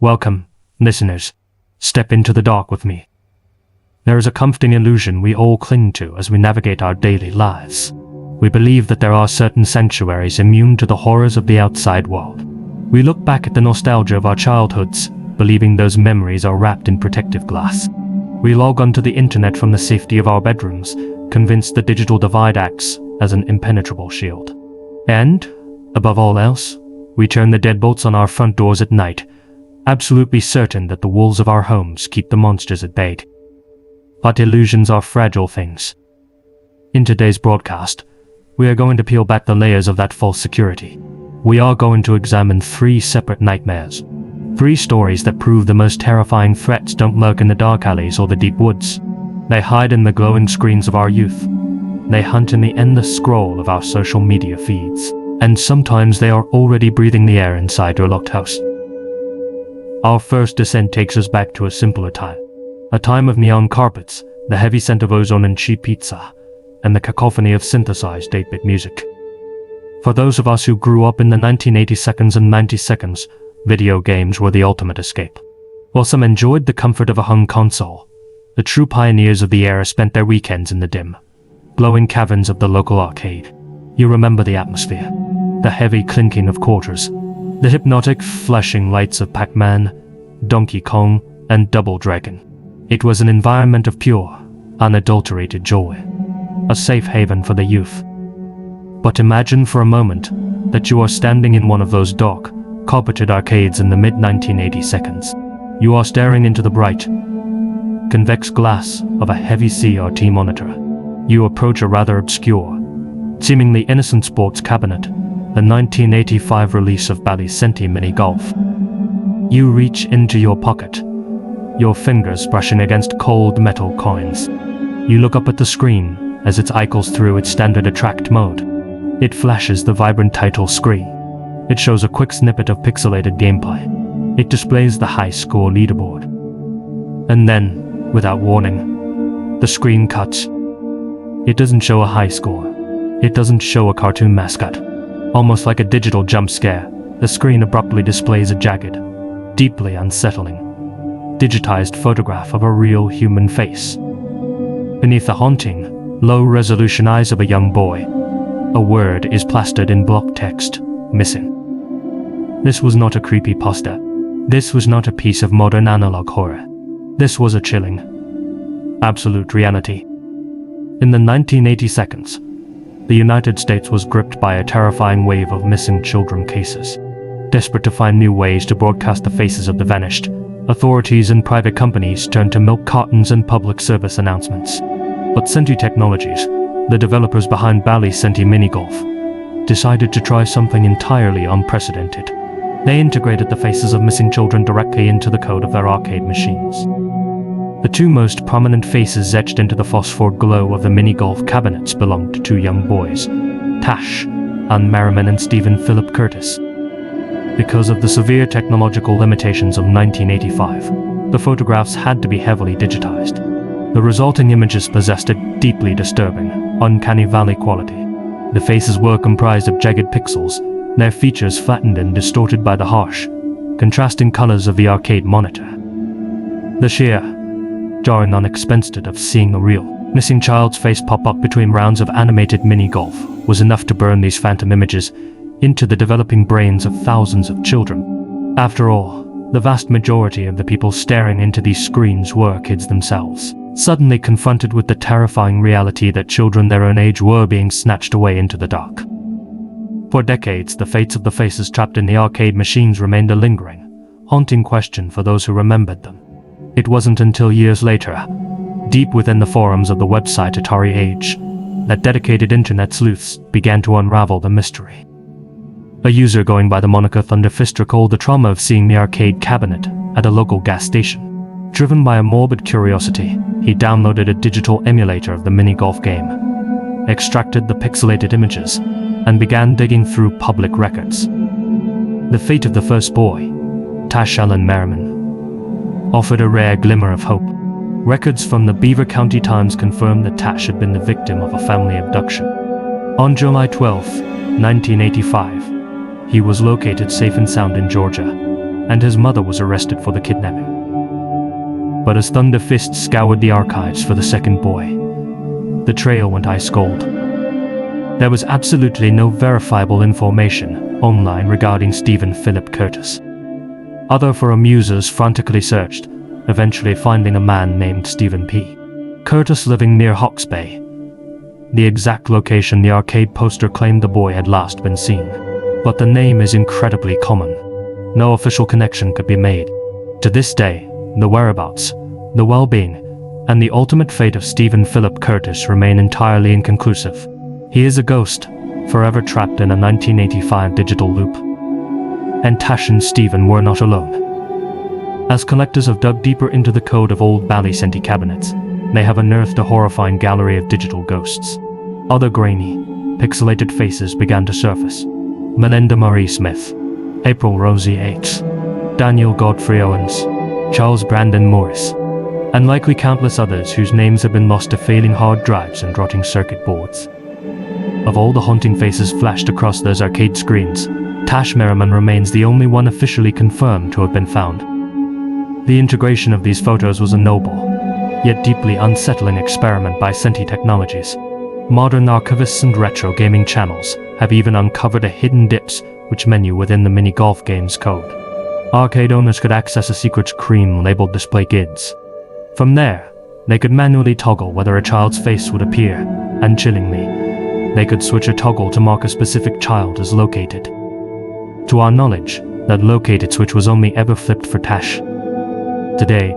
Welcome, listeners. Step into the dark with me. There is a comforting illusion we all cling to as we navigate our daily lives. We believe that there are certain sanctuaries immune to the horrors of the outside world. We look back at the nostalgia of our childhoods, believing those memories are wrapped in protective glass. We log onto the internet from the safety of our bedrooms, convinced the digital divide acts as an impenetrable shield. And, above all else, we turn the deadbolts on our front doors at night, absolutely certain that the wolves of our homes keep the monsters at bay. But illusions are fragile things. In today's broadcast, we are going to peel back the layers of that false security. We are going to examine 3 separate nightmares. 3 stories that prove the most terrifying threats don't lurk in the dark alleys or the deep woods. They hide in the glowing screens of our youth. They hunt in the endless scroll of our social media feeds. And sometimes they are already breathing the air inside your locked house. Our first descent takes us back to a simpler time. A time of neon carpets, the heavy scent of ozone and cheap pizza, and the cacophony of synthesized 8-bit music. For those of us who grew up in the 1980s and 90s, video games were the ultimate escape. While some enjoyed the comfort of a hung console, the true pioneers of the era spent their weekends in the dim, glowing caverns of the local arcade. You remember the atmosphere, the heavy clinking of quarters, the hypnotic flashing lights of Pac-Man, Donkey Kong, and Double Dragon. It was an environment of pure, unadulterated joy, a safe haven for the youth. But imagine for a moment that you are standing in one of those dark, carpeted arcades in the mid-1980s. You are staring into the bright, convex glass of a heavy CRT monitor. You approach a rather obscure, seemingly innocent sports cabinet, the 1985 release of Bally Senti Mini Golf. You reach into your pocket, your fingers brushing against cold metal coins. You look up at the screen as it cycles through its standard attract mode. It flashes the vibrant title screen. It shows a quick snippet of pixelated gameplay. It displays the high score leaderboard. And then, without warning, the screen cuts. It doesn't show a high score. It doesn't show a cartoon mascot. Almost like a digital jump scare, the screen abruptly displays a jagged, deeply unsettling, digitized photograph of a real human face. Beneath the haunting, low-resolution eyes of a young boy, a word is plastered in block text, missing. This was not a creepypasta. This was not a piece of modern analog horror. This was a chilling, absolute reality. In the 1980s, the United States was gripped by a terrifying wave of missing children cases. Desperate to find new ways to broadcast the faces of the vanished, authorities and private companies turned to milk cartons and public service announcements. But Senti Technologies, the developers behind Bally Senti Mini Golf, decided to try something entirely unprecedented. They integrated the faces of missing children directly into the code of their arcade machines. The 2 most prominent faces etched into the phosphor glow of the mini-golf cabinets belonged to 2 young boys, Tash, Ann Merriman and Stephen Philip Curtis. Because of the severe technological limitations of 1985, the photographs had to be heavily digitized. The resulting images possessed a deeply disturbing, uncanny valley quality. The faces were comprised of jagged pixels, their features flattened and distorted by the harsh, contrasting colors of the arcade monitor. The sheer, jarring unexpected of seeing a real, missing child's face pop up between rounds of animated mini-golf was enough to burn these phantom images into the developing brains of thousands of children. After all, the vast majority of the people staring into these screens were kids themselves, suddenly confronted with the terrifying reality that children their own age were being snatched away into the dark. For decades, the fates of the faces trapped in the arcade machines remained a lingering, haunting question for those who remembered them. It wasn't until years later, deep within the forums of the website Atari Age, that dedicated internet sleuths began to unravel the mystery. A user going by the moniker Thunderfist recalled the trauma of seeing the arcade cabinet at a local gas station. Driven by a morbid curiosity, he downloaded a digital emulator of the mini-golf game, extracted the pixelated images, and began digging through public records. The fate of the first boy, Tash Allen Merriman, offered a rare glimmer of hope. Records from the Beaver County Times confirmed that Tash had been the victim of a family abduction. On July 12, 1985, he was located safe and sound in Georgia, and his mother was arrested for the kidnapping. But as Thunder Fist scoured the archives for the second boy, the trail went ice cold. There was absolutely no verifiable information online regarding Stephen Philip Curtis. Other forum users frantically searched, eventually finding a man named Stephen P. Curtis living near Hawke's Bay, the exact location the arcade poster claimed the boy had last been seen. But the name is incredibly common. No official connection could be made. To this day, the whereabouts, the well-being, and the ultimate fate of Stephen Philip Curtis remain entirely inconclusive. He is a ghost, forever trapped in a 1985 digital loop. And Tash and Stephen were not alone. As collectors have dug deeper into the code of old Bally-Senti cabinets, they have unearthed a horrifying gallery of digital ghosts. Other grainy, pixelated faces began to surface. Melinda Marie Smith, April Rosie Yates, Daniel Godfrey Owens, Charles Brandon Morris, and likely countless others whose names have been lost to failing hard drives and rotting circuit boards. Of all the haunting faces flashed across those arcade screens, Tash Merriman remains the only one officially confirmed to have been found. The integration of these photos was a noble, yet deeply unsettling experiment by Senti Technologies. Modern archivists and retro gaming channels have even uncovered a hidden dips which menu within the mini golf game's code. Arcade owners could access a secret screen labeled Display Gids. From there, they could manually toggle whether a child's face would appear, and chillingly, they could switch a toggle to mark a specific child as located. To our knowledge, that located switch was only ever flipped for Tash. Today,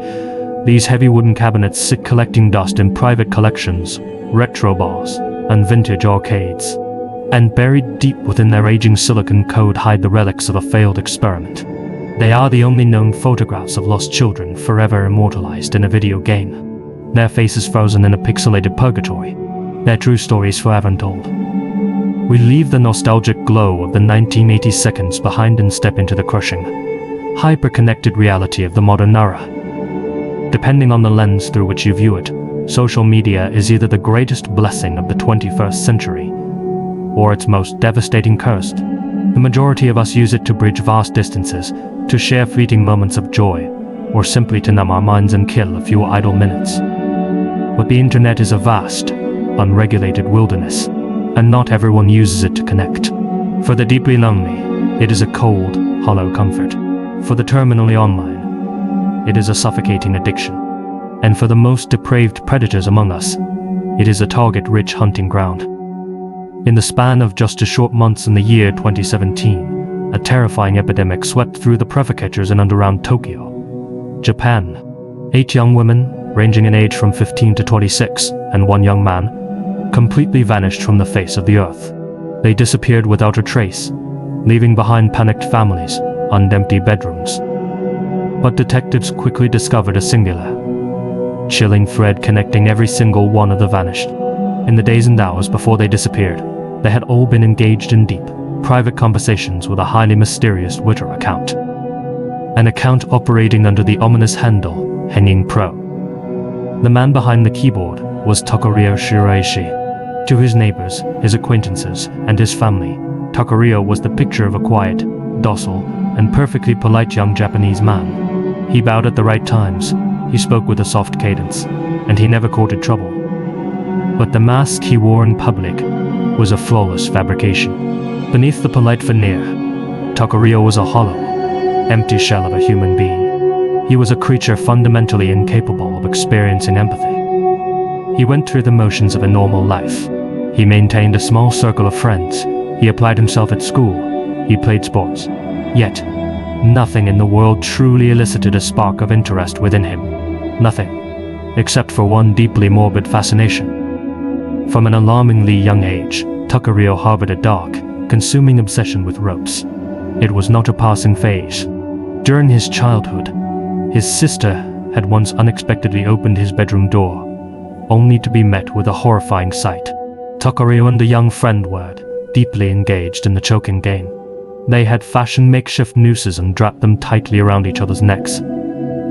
these heavy wooden cabinets sit collecting dust in private collections, retro bars, and vintage arcades. And buried deep within their aging silicon code hide the relics of a failed experiment. They are the only known photographs of lost children forever immortalized in a video game. Their faces frozen in a pixelated purgatory. Their true stories forever untold. We leave the nostalgic glow of the 1980s seconds behind and step into the crushing, hyper-connected reality of the modern era. Depending on the lens through which you view it, social media is either the greatest blessing of the 21st century, or its most devastating curse. The majority of us use it to bridge vast distances, to share fleeting moments of joy, or simply to numb our minds and kill a few idle minutes. But the internet is a vast, unregulated wilderness, and not everyone uses it to connect. For the deeply lonely, it is a cold, hollow comfort. For the terminally online, it is a suffocating addiction. And for the most depraved predators among us, it is a target-rich hunting ground. In the span of just a short months in the year 2017, a terrifying epidemic swept through the prefectures and around Tokyo, Japan. 8 young women, ranging in age from 15 to 26, and 1 young man, completely vanished from the face of the earth. They disappeared without a trace, leaving behind panicked families and empty bedrooms. But detectives quickly discovered a singular, chilling thread connecting every single one of the vanished. In the days and hours before they disappeared, they had all been engaged in deep, private conversations with a highly mysterious Twitter account. An account operating under the ominous handle, Hanging Pro. The man behind the keyboard was Takurio Shiraishi. To his neighbors, his acquaintances, and his family, Takurio was the picture of a quiet, docile, and perfectly polite young Japanese man. He bowed at the right times, he spoke with a soft cadence, and he never courted trouble. But the mask he wore in public was a flawless fabrication. Beneath the polite veneer, Takurio was a hollow, empty shell of a human being. He was a creature fundamentally incapable of experiencing empathy. He went through the motions of a normal life. He maintained a small circle of friends. He applied himself at school. He played sports. Yet, nothing in the world truly elicited a spark of interest within him. Nothing, except for one deeply morbid fascination. From an alarmingly young age, Takurio harbored a dark, consuming obsession with ropes. It was not a passing phase. During his childhood, his sister had once unexpectedly opened his bedroom door, only to be met with a horrifying sight. Takurio and a young friend were deeply engaged in the choking game. They had fashioned makeshift nooses and wrapped them tightly around each other's necks,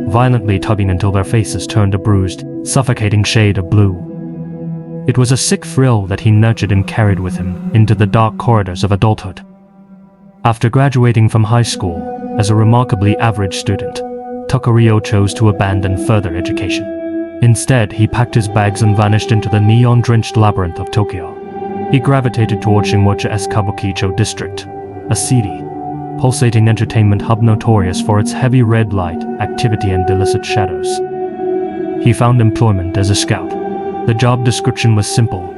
violently tugging until their faces turned a bruised, suffocating shade of blue. It was a sick thrill that he nurtured and carried with him into the dark corridors of adulthood. After graduating from high school as a remarkably average student, Takurio chose to abandon further education. Instead, he packed his bags and vanished into the neon-drenched labyrinth of Tokyo. He gravitated toward Shinmocha's Kabukicho district, a seedy, pulsating entertainment hub notorious for its heavy red light, activity and illicit shadows. He found employment as a scout. The job description was simple,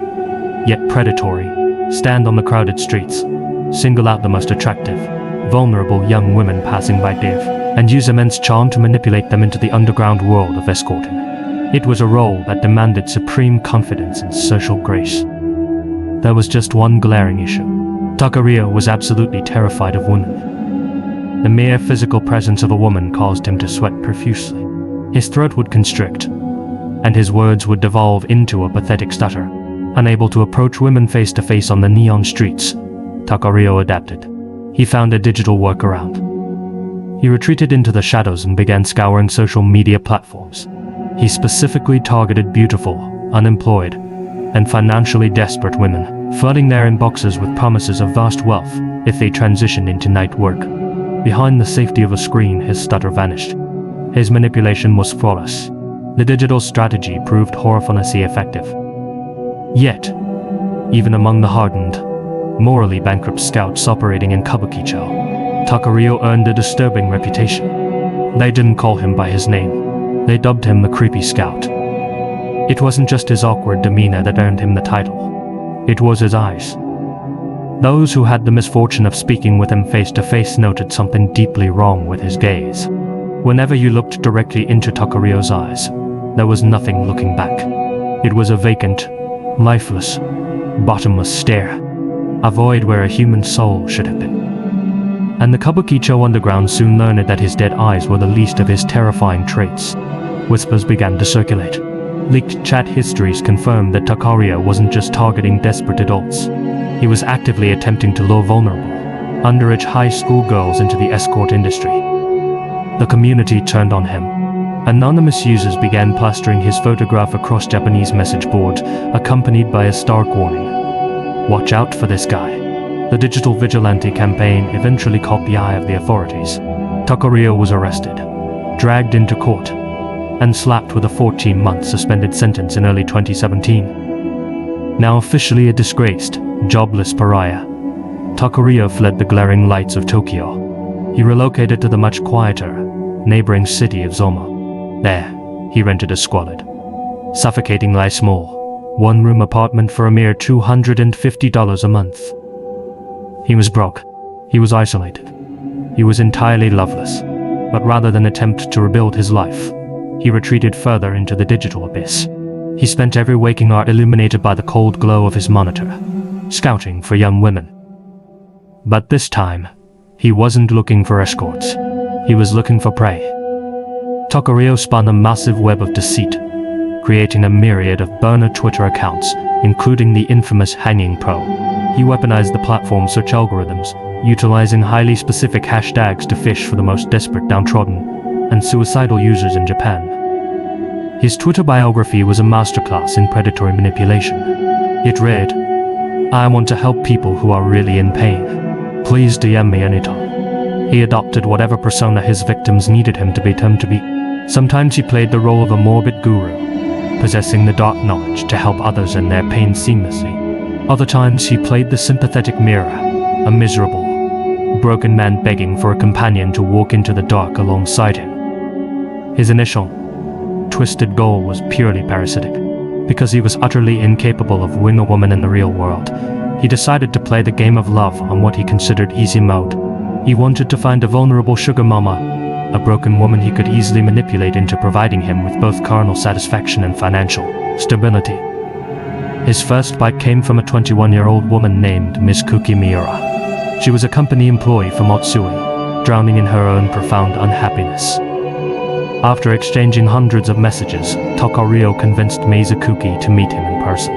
yet predatory. Stand on the crowded streets, single out the most attractive, vulnerable young women passing by Div, and use immense charm to manipulate them into the underground world of escorting. It was a role that demanded supreme confidence and social grace. There was just one glaring issue. Takurio was absolutely terrified of women. The mere physical presence of a woman caused him to sweat profusely. His throat would constrict, and his words would devolve into a pathetic stutter. Unable to approach women face to face on the neon streets, Takurio adapted. He found a digital workaround. He retreated into the shadows and began scouring social media platforms. He specifically targeted beautiful, unemployed, and financially desperate women, flooding their inboxes with promises of vast wealth if they transitioned into night work. Behind the safety of a screen, his stutter vanished. His manipulation was flawless. The digital strategy proved horrifyingly effective. Yet, even among the hardened, morally bankrupt scouts operating in Kabukicho, Takurio earned a disturbing reputation. They didn't call him by his name. They dubbed him the creepy scout. It wasn't just his awkward demeanor that earned him the title. It was his eyes. Those who had the misfortune of speaking with him face to face noted something deeply wrong with his gaze. Whenever you looked directly into Takurio's eyes, there was nothing looking back. It was a vacant, lifeless, bottomless stare, a void where a human soul should have been. And the Kabukicho underground soon learned that his dead eyes were the least of his terrifying traits. Whispers began to circulate. Leaked chat histories confirmed that Takurio wasn't just targeting desperate adults. He was actively attempting to lure vulnerable, underage high school girls into the escort industry. The community turned on him. Anonymous users began plastering his photograph across Japanese message boards, accompanied by a stark warning. Watch out for this guy. The digital vigilante campaign eventually caught the eye of the authorities. Takurio was arrested, dragged into court, and slapped with a 14-month suspended sentence in early 2017. Now officially a disgraced, jobless pariah, Takurio fled the glaring lights of Tokyo. He relocated to the much quieter, neighboring city of Zoma. There, he rented a squalid, suffocatingly small, one-room apartment for a mere $250 a month. He was broke. He was isolated. He was entirely loveless. But rather than attempt to rebuild his life, he retreated further into the digital abyss. He spent every waking hour illuminated by the cold glow of his monitor, scouting for young women. But this time, he wasn't looking for escorts. He was looking for prey. Takurio spun a massive web of deceit, creating a myriad of burner Twitter accounts, including the infamous Hanging Pro. He weaponized the platform's search algorithms, utilizing highly specific hashtags to fish for the most desperate, downtrodden, and suicidal users in Japan. His Twitter biography was a masterclass in predatory manipulation. It read, "I want to help people who are really in pain. Please DM me anytime." He adopted whatever persona his victims needed him to be. Sometimes he played the role of a morbid guru, possessing the dark knowledge to help others in their pain seamlessly. Other times he played the sympathetic mirror, a miserable, broken man begging for a companion to walk into the dark alongside him. His initial, twisted goal was purely parasitic. Because he was utterly incapable of winning a woman in the real world, he decided to play the game of love on what he considered easy mode. He wanted to find a vulnerable sugar mama, a broken woman he could easily manipulate into providing him with both carnal satisfaction and financial stability. His first bite came from a 21-year-old woman named Miss Kuki Miura. She was a company employee from Otsui, drowning in her own profound unhappiness. After exchanging hundreds of messages, Takurio convinced Mizukuki to meet him in person.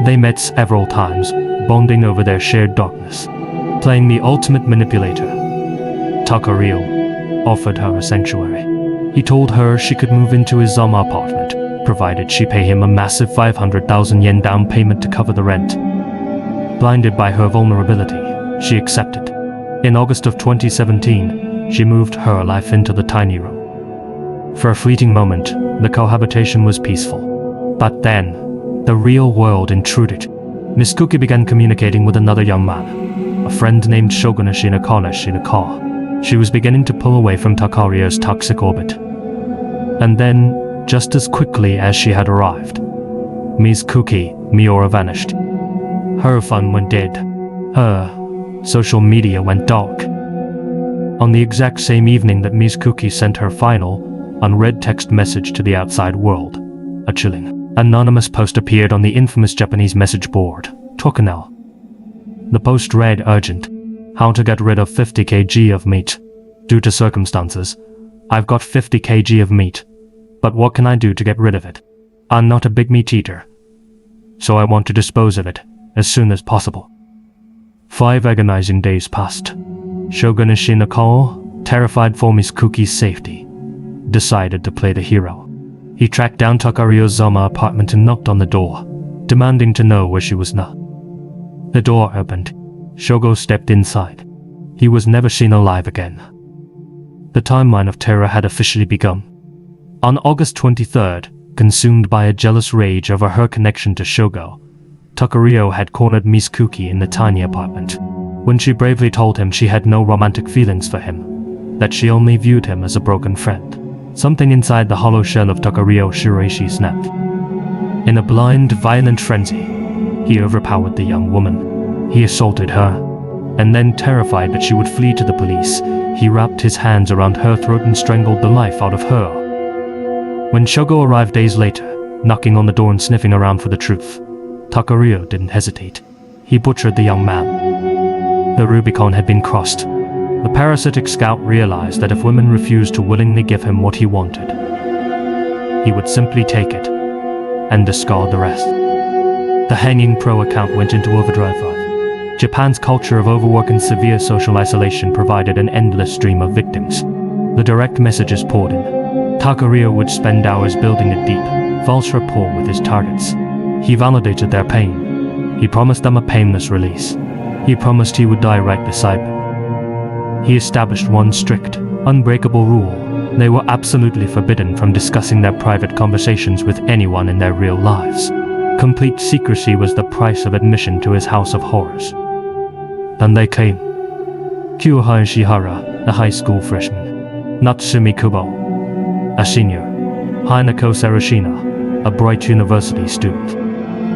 They met several times, bonding over their shared darkness. Playing the ultimate manipulator, Takurio offered her a sanctuary. He told her she could move into his Zama apartment, provided she pay him a massive 500,000 yen down payment to cover the rent. Blinded by her vulnerability, she accepted. In August of 2017, she moved her life into the tiny room. For a fleeting moment, the cohabitation was peaceful. But then, the real world intruded. Miss Cookie began communicating with another young man, a friend named Shogunashi Nakanashi in a car. She was beginning to pull away from Takario's toxic orbit. And then, just as quickly as she had arrived, Miss Cookie Miura vanished. Her fun went dead. Her social media went dark. On the exact same evening that Miss Cookie sent her final, unread text message to the outside world, a chilling, anonymous post appeared on the infamous Japanese message board, Tokunel. The post read urgent, how to get rid of 50 kg of meat. Due to circumstances, I've got 50 kg of meat, but what can I do to get rid of it? I'm not a big meat eater, so I want to dispose of it as soon as possible. 5 agonizing days passed. Shogunashi Nakao, terrified for Miss Cookie's safety, decided to play the hero. He tracked down Takario's Zama apartment and knocked on the door, demanding to know where she was now. The door opened. Shogo stepped inside. He was never seen alive again. The timeline of terror had officially begun. On August 23rd, consumed by a jealous rage over her connection to Shogo, Takario had cornered Miss Cookie in the tiny apartment. When she bravely told him she had no romantic feelings for him, that she only viewed him as a broken friend, something inside the hollow shell of Takario Shiraishi snapped. In a blind, violent frenzy, he overpowered the young woman. He assaulted her, and then, terrified that she would flee to the police, he wrapped his hands around her throat and strangled the life out of her. When Shogo arrived days later, knocking on the door and sniffing around for the truth, Takario didn't hesitate. He butchered the young man. The Rubicon had been crossed. The parasitic scout realized that if women refused to willingly give him what he wanted, he would simply take it and discard the rest. The Hanging Pro account went into overdrive. Japan's culture of overwork and severe social isolation provided an endless stream of victims. The direct messages poured in. Takario would spend hours building a deep, false rapport with his targets. He validated their pain. He promised them a painless release. He promised he would die right beside them. He established one strict, unbreakable rule. They were absolutely forbidden from discussing their private conversations with anyone in their real lives. Complete secrecy was the price of admission to his house of horrors. Then they came. Kyuhei Shihara, a high school freshman. Natsumi Kubo, a senior. Hinako Sarashina, a bright university student.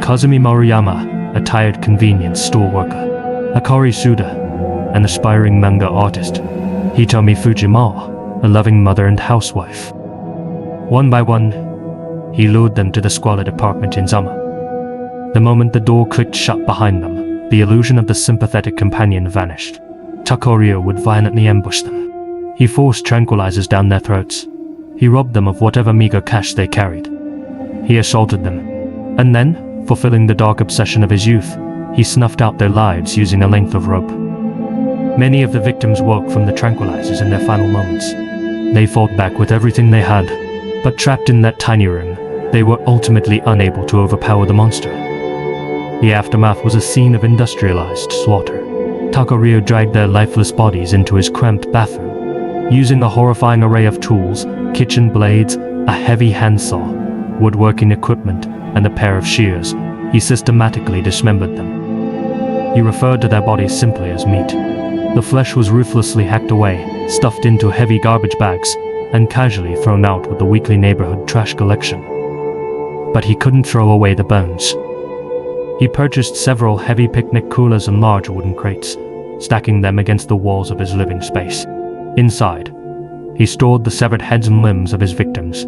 Kazumi Maruyama, a tired convenience store worker. Akari Suda, an aspiring manga artist. Hitomi Fujima, a loving mother and housewife. One by one, he lured them to the squalid apartment in Zama. The moment the door clicked shut behind them, the illusion of the sympathetic companion vanished. Takario would violently ambush them. He forced tranquilizers down their throats. He robbed them of whatever meager cash they carried. He assaulted them, and then, fulfilling the dark obsession of his youth, he snuffed out their lives using a length of rope. Many of the victims woke from the tranquilizers in their final moments. They fought back with everything they had, but trapped in that tiny room, they were ultimately unable to overpower the monster. The aftermath was a scene of industrialized slaughter. Takario dragged their lifeless bodies into his cramped bathroom. Using a horrifying array of tools, kitchen blades, a heavy handsaw, woodworking equipment, and a pair of shears, he systematically dismembered them. He referred to their bodies simply as meat. The flesh was ruthlessly hacked away, stuffed into heavy garbage bags, and casually thrown out with the weekly neighborhood trash collection. But he couldn't throw away the bones. He purchased several heavy picnic coolers and large wooden crates, stacking them against the walls of his living space. Inside, he stored the severed heads and limbs of his victims.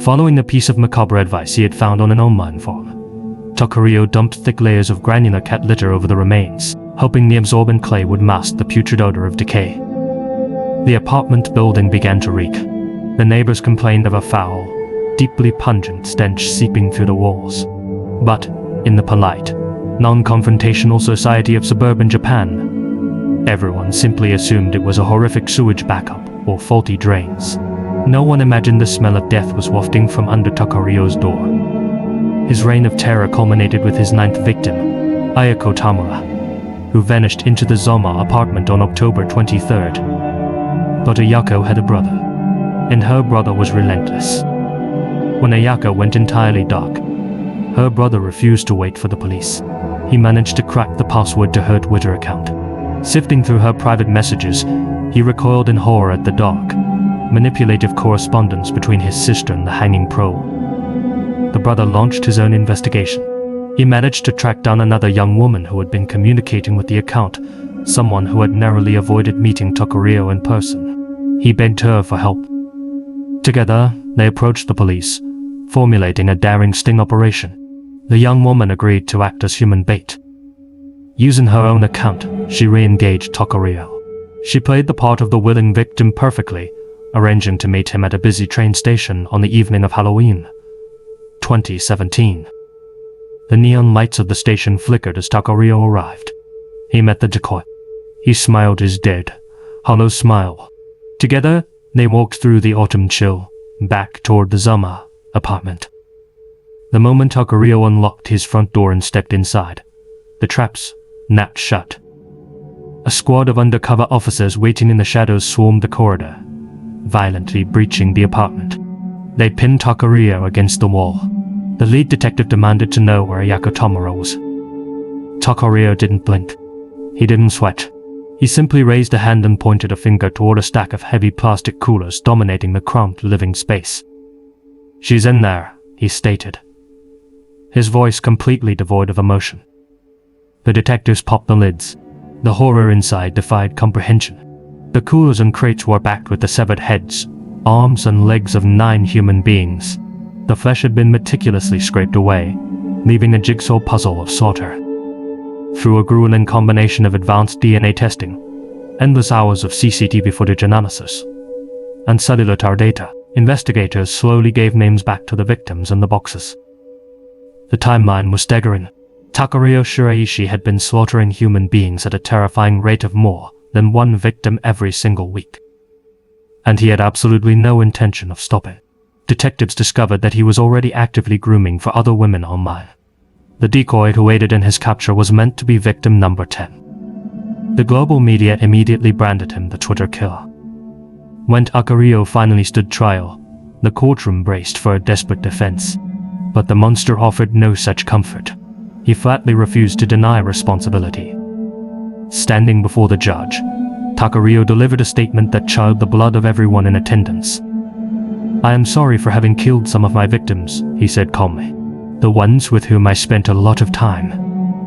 Following a piece of macabre advice he had found on an online forum, Takario dumped thick layers of granular cat litter over the remains, hoping the absorbent clay would mask the putrid odor of decay. The apartment building began to reek. The neighbors complained of a foul, deeply pungent stench seeping through the walls. But, in the polite, non-confrontational society of suburban Japan, everyone simply assumed it was a horrific sewage backup or faulty drains. No one imagined the smell of death was wafting from under Takario's door. His reign of terror culminated with his 9th victim, Ayako Tamura, who vanished into the Zoma apartment on October 23rd. But Ayako had a brother, and her brother was relentless. When Ayako went entirely dark, her brother refused to wait for the police. He managed to crack the password to her Twitter account. Sifting through her private messages, he recoiled in horror at the dark, manipulative correspondence between his sister and the hanging pro. The brother launched his own investigation. He managed to track down another young woman who had been communicating with the account, someone who had narrowly avoided meeting Takurio in person. He begged her for help. Together, they approached the police, formulating a daring sting operation. The young woman agreed to act as human bait. Using her own account, she re-engaged Takurio. She played the part of the willing victim perfectly, arranging to meet him at a busy train station on the evening of Halloween, 2017. The neon lights of the station flickered as Takurio arrived. He met the decoy. He smiled his dead, hollow smile. Together, they walked through the autumn chill, back toward the Zama apartment. The moment Takurio unlocked his front door and stepped inside, the traps snapped shut. A squad of undercover officers waiting in the shadows swarmed the corridor, violently breaching the apartment. They pinned Takurio against the wall. The lead detective demanded to know where Ayako Tomura was. Takurio didn't blink. He didn't sweat. He simply raised a hand and pointed a finger toward a stack of heavy plastic coolers dominating the cramped living space. "She's in there," he stated, his voice completely devoid of emotion. The detectives popped the lids. The horror inside defied comprehension. The coolers and crates were packed with the severed heads, arms and legs of 9 human beings. The flesh had been meticulously scraped away, leaving a jigsaw puzzle of slaughter. Through a grueling combination of advanced DNA testing, endless hours of CCTV footage analysis, and cellular tower data, investigators slowly gave names back to the victims in the boxes. The timeline was staggering. Takurio Shiraishi had been slaughtering human beings at a terrifying rate of more than 1 victim every single week. And he had absolutely no intention of stopping. Detectives discovered that he was already actively grooming for other women online. The decoy who aided in his capture was meant to be victim number 10. The global media immediately branded him the Twitter killer. When Takurio finally stood trial, the courtroom braced for a desperate defense. But the monster offered no such comfort. He flatly refused to deny responsibility. Standing before the judge, Takurio delivered a statement that chilled the blood of everyone in attendance. "I am sorry for having killed some of my victims," he said calmly. "The ones with whom I spent a lot of time.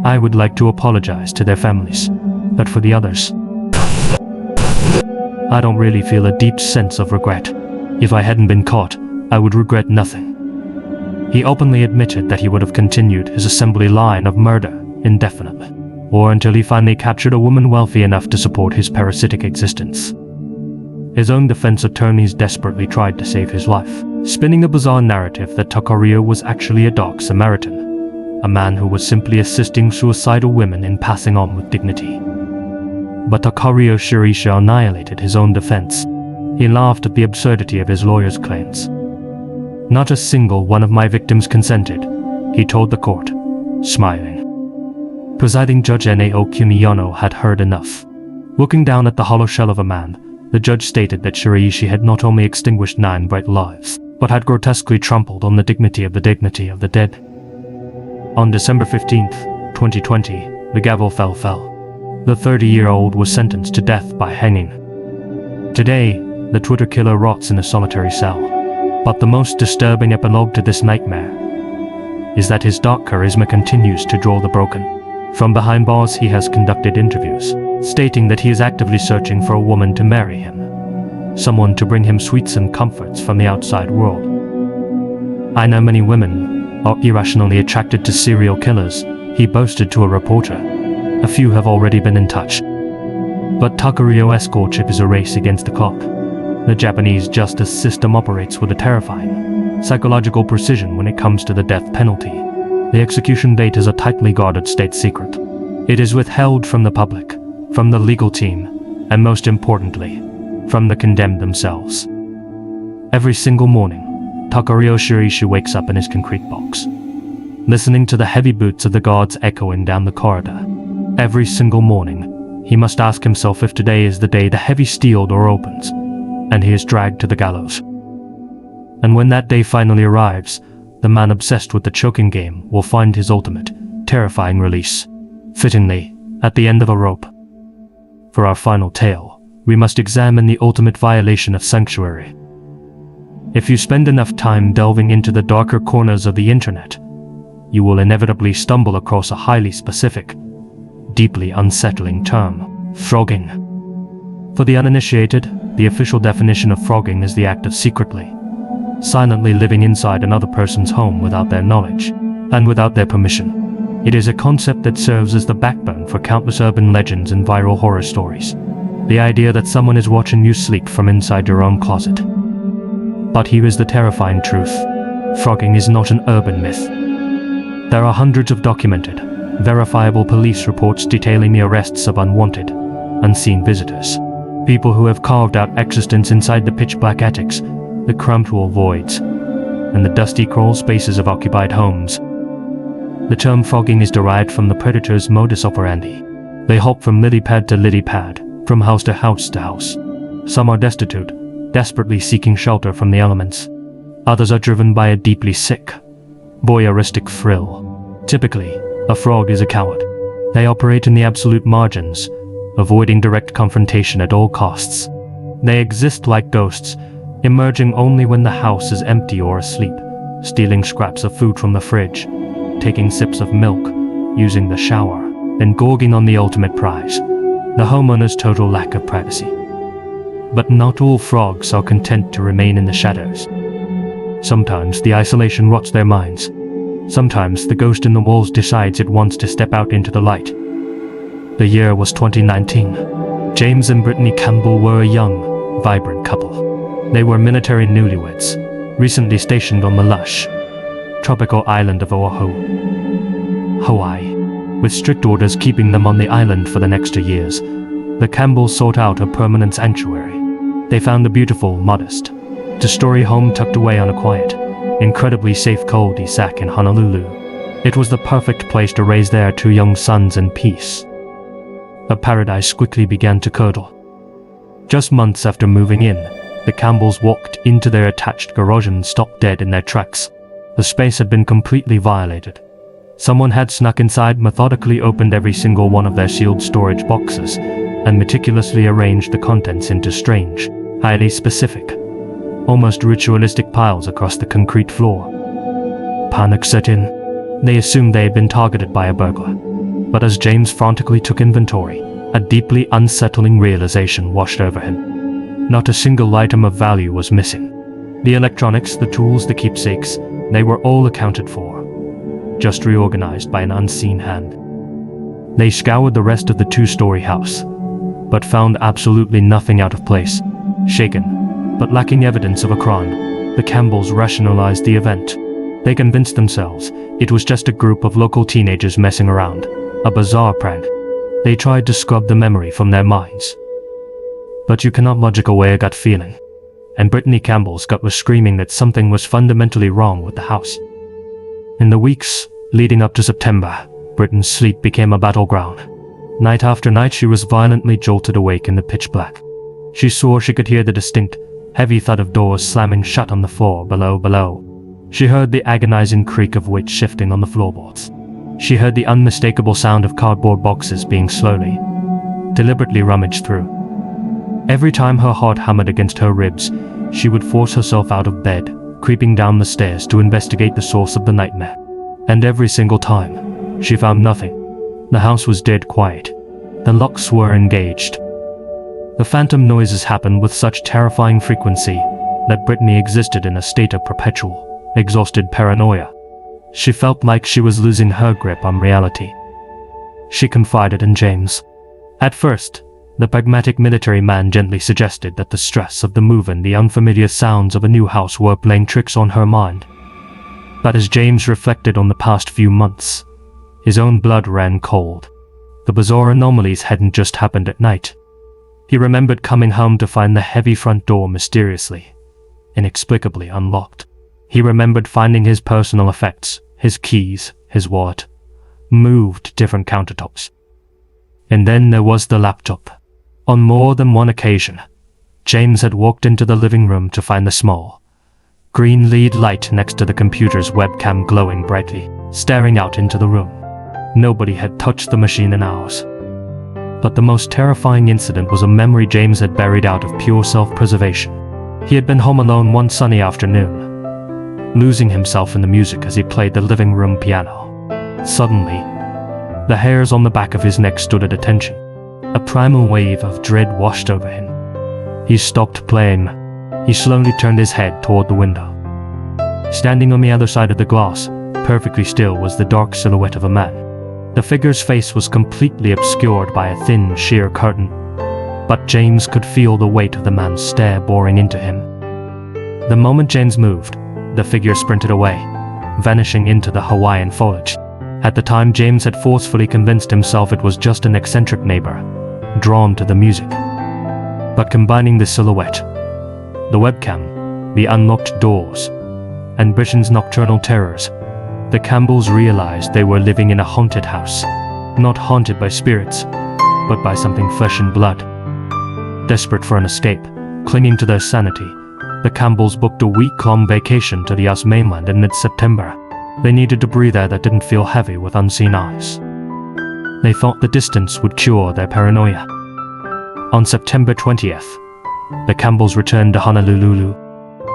I would like to apologize to their families. But for the others, I don't really feel a deep sense of regret. If I hadn't been caught, I would regret nothing." He openly admitted that he would have continued his assembly line of murder indefinitely, or until he finally captured a woman wealthy enough to support his parasitic existence. His own defense attorneys desperately tried to save his life, spinning a bizarre narrative that Takurio was actually a dark Samaritan, a man who was simply assisting suicidal women in passing on with dignity. But Takurio Shiraishi annihilated his own defense. He laughed at the absurdity of his lawyer's claims. "Not a single one of my victims consented," he told the court, smiling. Presiding Judge Nao Kuniyono had heard enough. Looking down at the hollow shell of a man, the judge stated that Shiraishi had not only extinguished 9 bright lives, but had grotesquely trampled on the dignity of the dead. On December 15, 2020, the gavel fell. The 30-year-old was sentenced to death by hanging. Today, the Twitter killer rots in a solitary cell. But the most disturbing epilogue to this nightmare is that his dark charisma continues to draw the broken. From behind bars, he has conducted interviews, stating that he is actively searching for a woman to marry him, someone to bring him sweets and comforts from the outside world. "I know many women are irrationally attracted to serial killers," he boasted to a reporter. "A few have already been in touch." But Takurio's courtship is a race against the clock. The Japanese justice system operates with a terrifying psychological precision when it comes to the death penalty. The execution date is a tightly guarded state secret. It is withheld from the public, from the legal team, and most importantly, from the condemned themselves. Every single morning, Takurio Shiraishi wakes up in his concrete box, listening to the heavy boots of the guards echoing down the corridor. Every single morning, he must ask himself if today is the day the heavy steel door opens, and he is dragged to the gallows. And when that day finally arrives, the man obsessed with the choking game will find his ultimate, terrifying release, fittingly, at the end of a rope. For our final tale, we must examine the ultimate violation of sanctuary. If you spend enough time delving into the darker corners of the internet, you will inevitably stumble across a highly specific, deeply unsettling term: frogging. For the uninitiated, the official definition of frogging is the act of secretly, silently living inside another person's home without their knowledge, and without their permission. It is a concept that serves as the backbone for countless urban legends and viral horror stories. The idea that someone is watching you sleep from inside your own closet. But here is the terrifying truth: frogging is not an urban myth. There are hundreds of documented, verifiable police reports detailing the arrests of unwanted, unseen visitors. People who have carved out existence inside the pitch-black attics, the cramped wall voids, and the dusty crawl spaces of occupied homes. The term frogging is derived from the predator's modus operandi. They hop from lily pad to lily pad, from house to house to house. Some are destitute, desperately seeking shelter from the elements. Others are driven by a deeply sick, voyeuristic thrill. Typically, a frog is a coward. They operate in the absolute margins, avoiding direct confrontation at all costs. They exist like ghosts, emerging only when the house is empty or asleep, stealing scraps of food from the fridge, taking sips of milk, using the shower, and gorging on the ultimate prize: the homeowner's total lack of privacy. But not all frogs are content to remain in the shadows. Sometimes the isolation rots their minds. Sometimes the ghost in the walls decides it wants to step out into the light. The year was 2019. James and Brittany Campbell were a young, vibrant couple. They were military newlyweds, recently stationed on the lush, tropical island of Oahu, Hawaii. With strict orders keeping them on the island for the next 2 years, the Campbells sought out a permanent sanctuary. They found a beautiful, modest, two-story home tucked away on a quiet, incredibly safe cul-de-sac in Honolulu. It was the perfect place to raise their 2 young sons in peace. A paradise quickly began to curdle. Just months after moving in, the Campbells walked into their attached garage and stopped dead in their tracks. The space had been completely violated. Someone had snuck inside, methodically opened every single one of their sealed storage boxes, and meticulously arranged the contents into strange, highly specific, almost ritualistic piles across the concrete floor. Panic set in. They assumed they had been targeted by a burglar. But as James frantically took inventory, a deeply unsettling realization washed over him. Not a single item of value was missing. The electronics, the tools, the keepsakes, they were all accounted for, just reorganized by an unseen hand. They scoured the rest of the 2-story house, but found absolutely nothing out of place. Shaken, but lacking evidence of a crime, the Campbells rationalized the event. They convinced themselves it was just a group of local teenagers messing around, a bizarre prank. They tried to scrub the memory from their minds. But you cannot logic away a gut feeling, and Brittany Campbell's gut was screaming that something was fundamentally wrong with the house. In the weeks leading up to September, Britton's sleep became a battleground. Night after night she was violently jolted awake in the pitch black. She swore she could hear the distinct, heavy thud of doors slamming shut on the floor below. She heard the agonizing creak of weight shifting on the floorboards. She heard the unmistakable sound of cardboard boxes being slowly, deliberately rummaged through. Every time her heart hammered against her ribs, she would force herself out of bed, creeping down the stairs to investigate the source of the nightmare. And every single time, she found nothing. The house was dead quiet. The locks were engaged. The phantom noises happened with such terrifying frequency that Brittany existed in a state of perpetual, exhausted paranoia. She felt like she was losing her grip on reality. She confided in James. At first, the pragmatic military man gently suggested that the stress of the move and the unfamiliar sounds of a new house were playing tricks on her mind. But as James reflected on the past few months, his own blood ran cold. The bizarre anomalies hadn't just happened at night. He remembered coming home to find the heavy front door mysteriously, inexplicably unlocked. He remembered finding his personal effects, his keys, his wallet, moved to different countertops. And then there was the laptop. On more than one occasion, James had walked into the living room to find the small, green LED light next to the computer's webcam glowing brightly, staring out into the room. Nobody had touched the machine in hours. But the most terrifying incident was a memory James had buried out of pure self-preservation. He had been home alone one sunny afternoon, losing himself in the music as he played the living room piano. Suddenly, the hairs on the back of his neck stood at attention. A primal wave of dread washed over him. He stopped playing. He slowly turned his head toward the window. Standing on the other side of the glass, perfectly still, was the dark silhouette of a man. The figure's face was completely obscured by a thin, sheer curtain, but James could feel the weight of the man's stare boring into him. The moment James moved, the figure sprinted away, vanishing into the Hawaiian foliage. At the time, James had forcefully convinced himself it was just an eccentric neighbor, drawn to the music. But combining the silhouette, the webcam, the unlocked doors, and Britain's nocturnal terrors, the Campbells realized they were living in a haunted house, not haunted by spirits, but by something flesh and blood. Desperate for an escape, clinging to their sanity, the Campbells booked a week-long vacation to the US mainland in mid-September. They needed a breather that didn't feel heavy with unseen eyes. They thought the distance would cure their paranoia. On September 20th, the Campbells returned to Honolulu.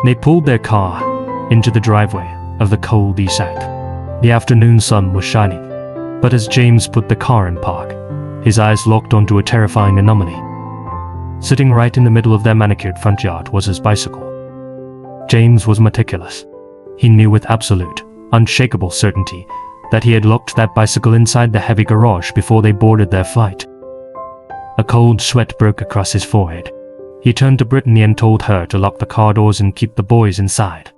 They pulled their car into the driveway of the cul-de-sac. The afternoon sun was shining, but as James put the car in park, his eyes locked onto a terrifying anomaly. Sitting right in the middle of their manicured front yard was his bicycle. James was meticulous. He knew with absolute, unshakable certainty that he had locked that bicycle inside the heavy garage before they boarded their flight. A cold sweat broke across his forehead. He turned to Brittany and told her to lock the car doors and keep the boys inside.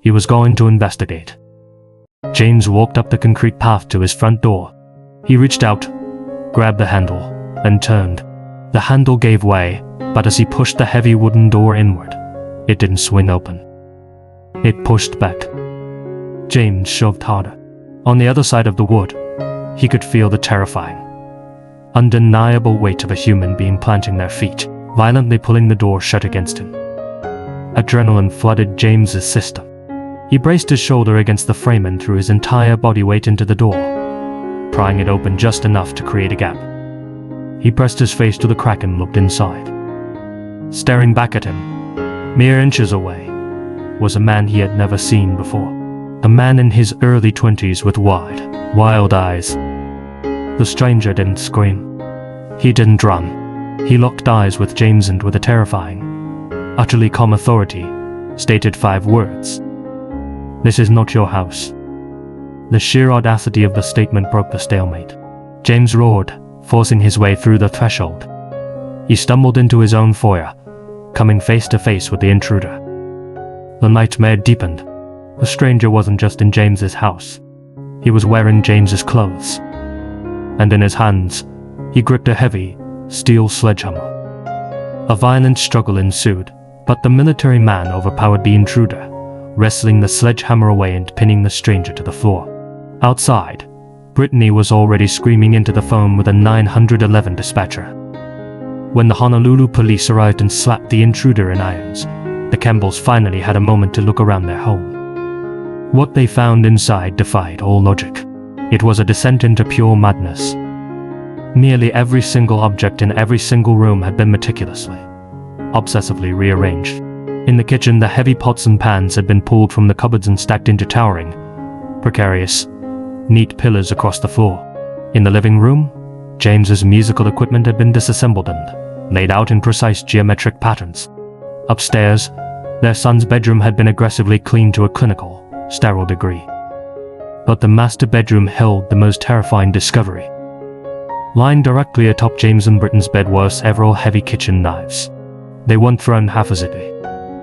He was going to investigate. James walked up the concrete path to his front door. He reached out, grabbed the handle, and turned. The handle gave way, but as he pushed the heavy wooden door inward, it didn't swing open. It pushed back. James shoved harder. On the other side of the wood, he could feel the terrifying, undeniable weight of a human being planting their feet, violently pulling the door shut against him. Adrenaline flooded James's system. He braced his shoulder against the frame and threw his entire body weight into the door, prying it open just enough to create a gap. He pressed his face to the crack and looked inside. Staring back at him, mere inches away, was a man he had never seen before. A man in his early 20s with wide, wild eyes. The stranger didn't scream. He didn't run. He locked eyes with James and with a terrifying, utterly calm authority, stated 5 words. "This is not your house." The sheer audacity of the statement broke the stalemate. James roared, forcing his way through the threshold. He stumbled into his own foyer, coming face to face with the intruder. The nightmare deepened. The stranger wasn't just in James's house. He was wearing James's clothes. And in his hands, he gripped a heavy, steel sledgehammer. A violent struggle ensued, but the military man overpowered the intruder, wrestling the sledgehammer away and pinning the stranger to the floor. Outside, Brittany was already screaming into the phone with a 911 dispatcher. When the Honolulu police arrived and slapped the intruder in irons, the Campbells finally had a moment to look around their home. What they found inside defied all logic. It was a descent into pure madness. Nearly every single object in every single room had been meticulously, obsessively rearranged. In the kitchen, the heavy pots and pans had been pulled from the cupboards and stacked into towering, precarious, neat pillars across the floor. In the living room, James's musical equipment had been disassembled and laid out in precise geometric patterns. Upstairs, their son's bedroom had been aggressively cleaned to a clinical, sterile degree. But the master bedroom held the most terrifying discovery. Lying directly atop James and Britton's bed were several heavy kitchen knives. They weren't thrown haphazardly.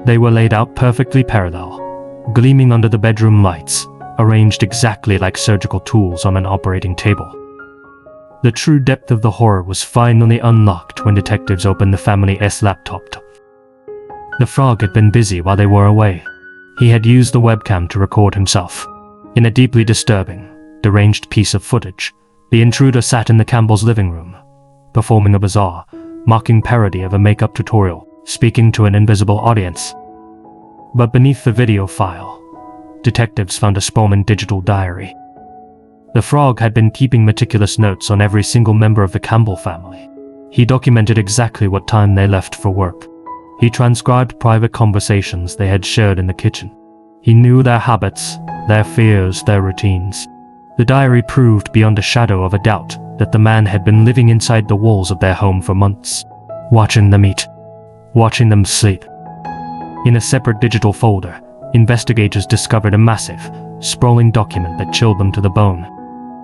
They were laid out perfectly parallel, gleaming under the bedroom lights, arranged exactly like surgical tools on an operating table. The true depth of the horror was finally unlocked when detectives opened the family's laptop. The frog had been busy while they were away. He had used the webcam to record himself. In a deeply disturbing, deranged piece of footage, the intruder sat in the Campbells' living room, performing a bizarre, mocking parody of a makeup tutorial, speaking to an invisible audience. But beneath the video file, detectives found a sprawling digital diary. The frog had been keeping meticulous notes on every single member of the Campbell family. He documented exactly what time they left for work. He transcribed private conversations they had shared in the kitchen. He knew their habits, their fears, their routines. The diary proved beyond a shadow of a doubt that the man had been living inside the walls of their home for months, watching them eat, watching them sleep. In a separate digital folder, investigators discovered a massive, sprawling document that chilled them to the bone.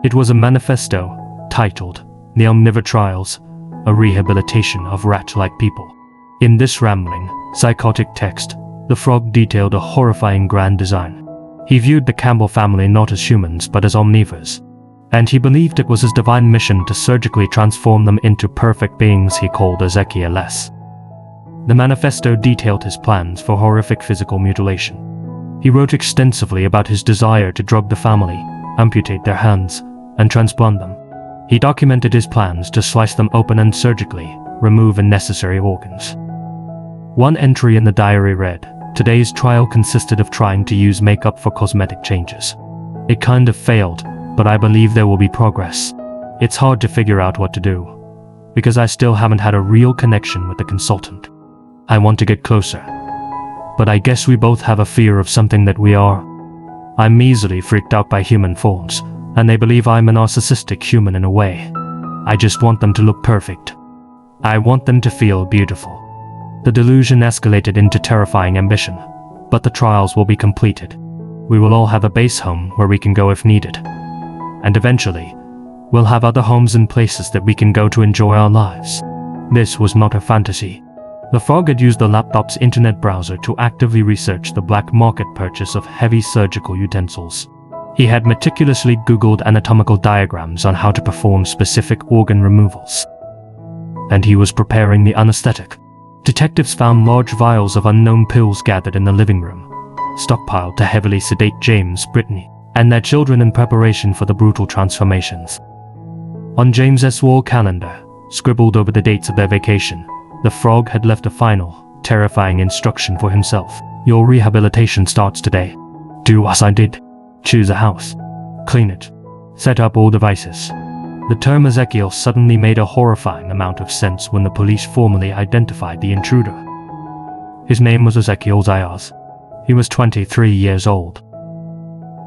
It was a manifesto titled The Omnivore Trials, a rehabilitation of rat-like people. In this rambling, psychotic text, the frog detailed a horrifying grand design. He viewed the Campbell family not as humans but as omnivores, and he believed it was his divine mission to surgically transform them into perfect beings he called Ezekiel-less. The manifesto detailed his plans for horrific physical mutilation. He wrote extensively about his desire to drug the family, amputate their hands, and transplant them. He documented his plans to slice them open and surgically remove unnecessary organs. One entry in the diary read, "Today's trial consisted of trying to use makeup for cosmetic changes. It kind of failed, but I believe there will be progress. It's hard to figure out what to do, because I still haven't had a real connection with the consultant. I want to get closer, but I guess we both have a fear of something that we are. I'm easily freaked out by human forms, and they believe I'm a narcissistic human in a way. I just want them to look perfect. I want them to feel beautiful." The delusion escalated into terrifying ambition, but the trials will be completed. We will all have a base home where we can go if needed. And eventually, we'll have other homes and places that we can go to enjoy our lives. This was not a fantasy. The frog had used the laptop's internet browser to actively research the black market purchase of heavy surgical utensils. He had meticulously Googled anatomical diagrams on how to perform specific organ removals. And he was preparing the anesthetic. Detectives found large vials of unknown pills gathered in the living room, stockpiled to heavily sedate James, Brittany, and their children in preparation for the brutal transformations. On James's wall calendar, scribbled over the dates of their vacation, the frog had left a final, terrifying instruction for himself. "Your rehabilitation starts today. Do as I did. Choose a house. Clean it. Set up all devices." The term Ezekiel suddenly made a horrifying amount of sense when the police formally identified the intruder. His name was Ezekiel Zayas. He was 23 years old.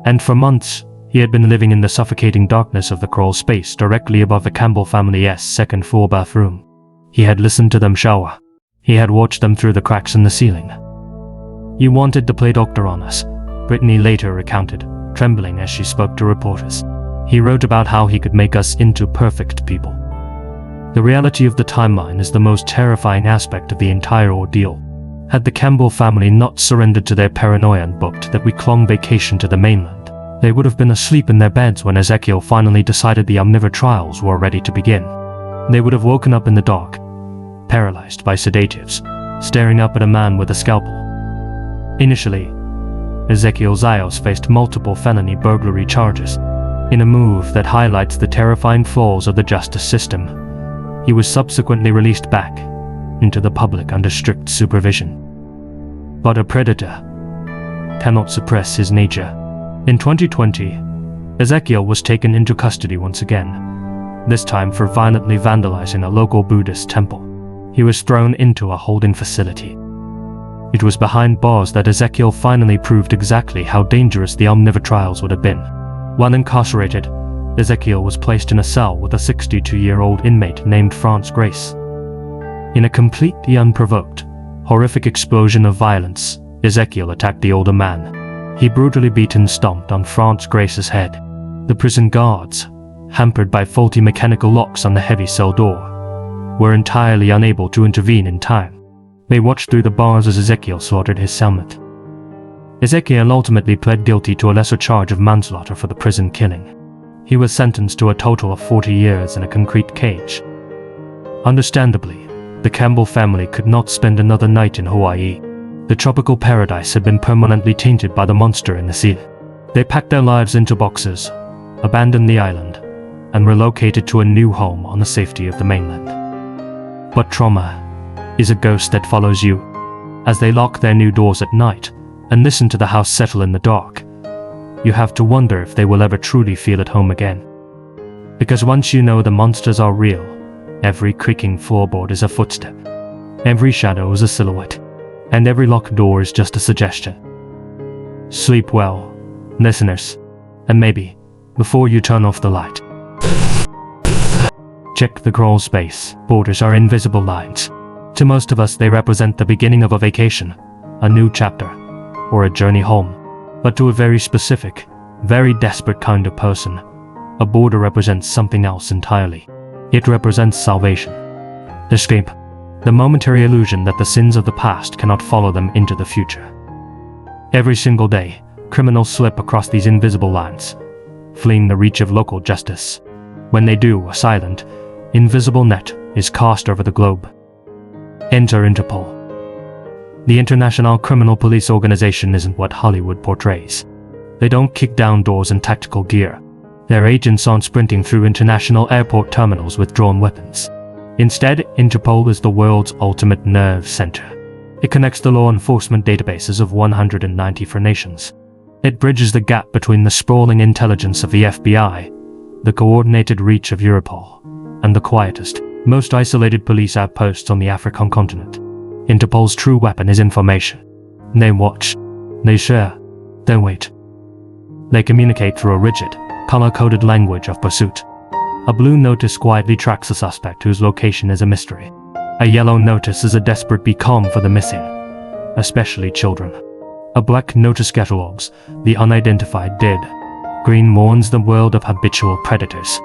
And for months, he had been living in the suffocating darkness of the crawl space directly above the Campbell family's second-floor bathroom. He had listened to them shower. He had watched them through the cracks in the ceiling. "You wanted to play doctor on us," Brittany later recounted, trembling as she spoke to reporters. "He wrote about how he could make us into perfect people." The reality of the timeline is the most terrifying aspect of the entire ordeal. Had the Campbell family not surrendered to their paranoia and booked that week-long vacation to the mainland, they would have been asleep in their beds when Ezekiel finally decided the omnivore trials were ready to begin. They would have woken up in the dark, paralyzed by sedatives, staring up at a man with a scalpel. Initially, Ezekiel Zayas faced multiple felony burglary charges. In a move that highlights the terrifying flaws of the justice system, he was subsequently released back into the public under strict supervision. But a predator cannot suppress his nature. In 2020, Ezekiel was taken into custody once again, this time for violently vandalizing a local Buddhist temple. He was thrown into a holding facility. It was behind bars that Ezekiel finally proved exactly how dangerous the omnivore trials would have been. While incarcerated, Ezekiel was placed in a cell with a 62-year-old inmate named France Grace. In a completely unprovoked, horrific explosion of violence, Ezekiel attacked the older man. He brutally beat and stomped on France Grace's head. The prison guards, hampered by faulty mechanical locks on the heavy cell door, were entirely unable to intervene in time. They watched through the bars as Ezekiel slaughtered his cellmate. Ezekiel ultimately pled guilty to a lesser charge of manslaughter for the prison killing. He was sentenced to a total of 40 years in a concrete cage. Understandably, the Campbell family could not spend another night in Hawaii. The tropical paradise had been permanently tainted by the monster in the sea. They packed their lives into boxes, abandoned the island, and relocated to a new home on the safety of the mainland. But trauma is a ghost that follows you. As they lock their new doors at night and listen to the house settle in the dark, you have to wonder if they will ever truly feel at home again. Because once you know the monsters are real, every creaking floorboard is a footstep, every shadow is a silhouette, and every locked door is just a suggestion. Sleep well, listeners, and maybe, before you turn off the light, check the crawl space. Borders are invisible lines. To most of us, they represent the beginning of a vacation, a new chapter, or a journey home. But to a very specific, very desperate kind of person, a border represents something else entirely. It represents salvation, escape, the momentary illusion that the sins of the past cannot follow them into the future. Every single day, criminals slip across these invisible lines, fleeing the reach of local justice. When they do, a silent, invisible net is cast over the globe. Enter Interpol. The International Criminal Police Organization isn't what Hollywood portrays. They don't kick down doors in tactical gear. Their agents aren't sprinting through international airport terminals with drawn weapons. Instead, Interpol is the world's ultimate nerve center. It connects the law enforcement databases of 194 nations. It bridges the gap between the sprawling intelligence of the FBI, the coordinated reach of Europol, and the quietest, most isolated police outposts on the African continent. Interpol's true weapon is information. They watch, they share, they wait. They communicate through a rigid, color-coded language of pursuit. A blue notice quietly tracks a suspect whose location is a mystery. A yellow notice is a desperate beacon for the missing, especially children. A black notice catalogs the unidentified dead. Green warns the world of habitual predators.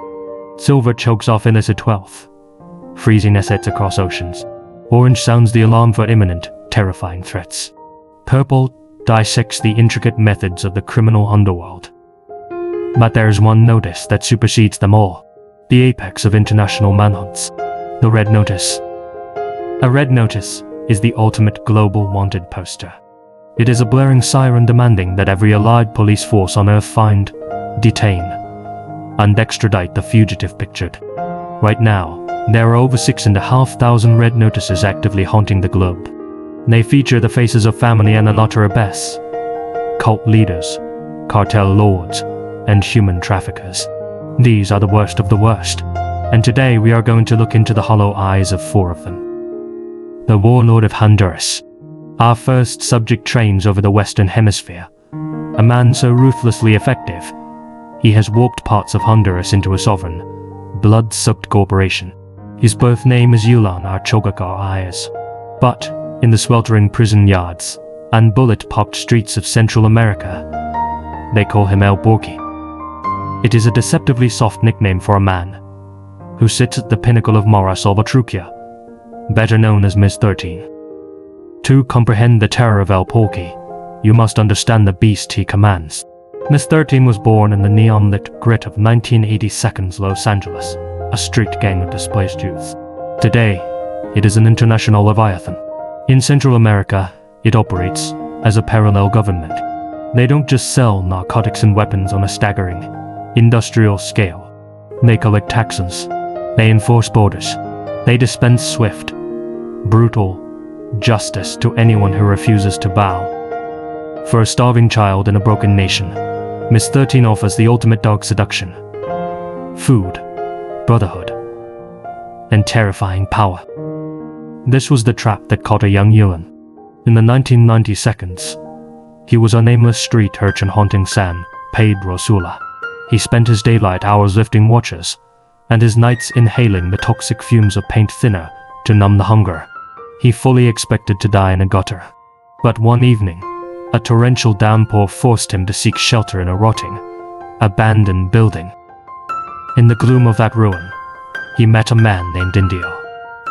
Silver chokes off illicit wealth. Freezing assets across oceans. Orange sounds the alarm for imminent, terrifying threats. Purple dissects the intricate methods of the criminal underworld. But there's one notice that supersedes them all. The apex of international manhunts. The red notice. A red notice is the ultimate global wanted poster. It is a blaring siren demanding that every allied police force on Earth find, detain, and extradite the fugitive pictured. Right now, there are over 6,500 red notices actively haunting the globe. They feature the faces of family and utter abyss, cult leaders, cartel lords, and human traffickers. These are the worst of the worst, and today we are going to look into the hollow eyes of 4 of them. The warlord of Honduras. Our first subject trains over the Western Hemisphere. A man so ruthlessly effective, he has walked parts of Honduras into a sovereign, blood-sucked corporation. His birth name is Yulan Archogakar Ayers. But, in the sweltering prison yards and bullet-popped streets of Central America, they call him El Porky. It is a deceptively soft nickname for a man who sits at the pinnacle of Mara Salvatrucha, better known as Ms. 13. To comprehend the terror of El Porky, you must understand the beast he commands. Ms. 13 was born in the neon-lit grit of 1982's Los Angeles, a street gang of displaced youth. Today, it is an international leviathan. In Central America, it operates as a parallel government. They don't just sell narcotics and weapons on a staggering, industrial scale. They collect taxes. They enforce borders. They dispense swift, brutal justice to anyone who refuses to bow. For a starving child in a broken nation, Ms. 13 offers the ultimate dog seduction. Food, brotherhood, and terrifying power. This was the trap that caught a young Yulan. In the 1992s, he was a nameless street urchin haunting San Pedro Sula. He spent his daylight hours lifting watches, and his nights inhaling the toxic fumes of paint thinner to numb the hunger. He fully expected to die in a gutter. But one evening, a torrential downpour forced him to seek shelter in a rotting, abandoned building. In the gloom of that ruin, he met a man named Indio.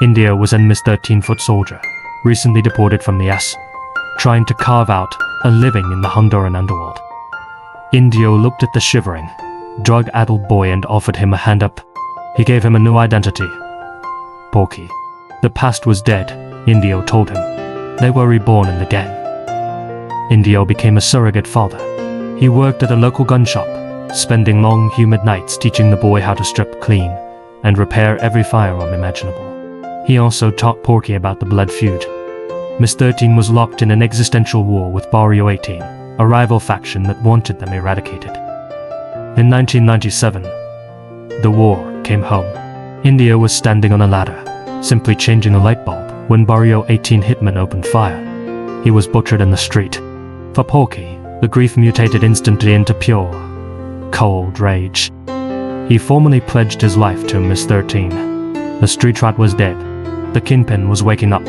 Indio was a Ms. 13-foot soldier, recently deported from the S, trying to carve out a living in the Honduran underworld. Indio looked at the shivering, drug-addled boy and offered him a hand up. He gave him a new identity. Porky. The past was dead, Indio told him. They were reborn in the gang. Indio became a surrogate father. He worked at a local gun shop, spending long, humid nights teaching the boy how to strip clean and repair every firearm imaginable. He also taught Porky about the blood feud. Miss 13 was locked in an existential war with Barrio 18, a rival faction that wanted them eradicated. In 1997, the war came home. India was standing on a ladder, simply changing a light bulb, when Barrio 18 hitmen opened fire. He was butchered in the street. For Porky, the grief mutated instantly into pure, cold rage. He formally pledged his life to Miss 13. The street rat was dead. The kingpin was waking up.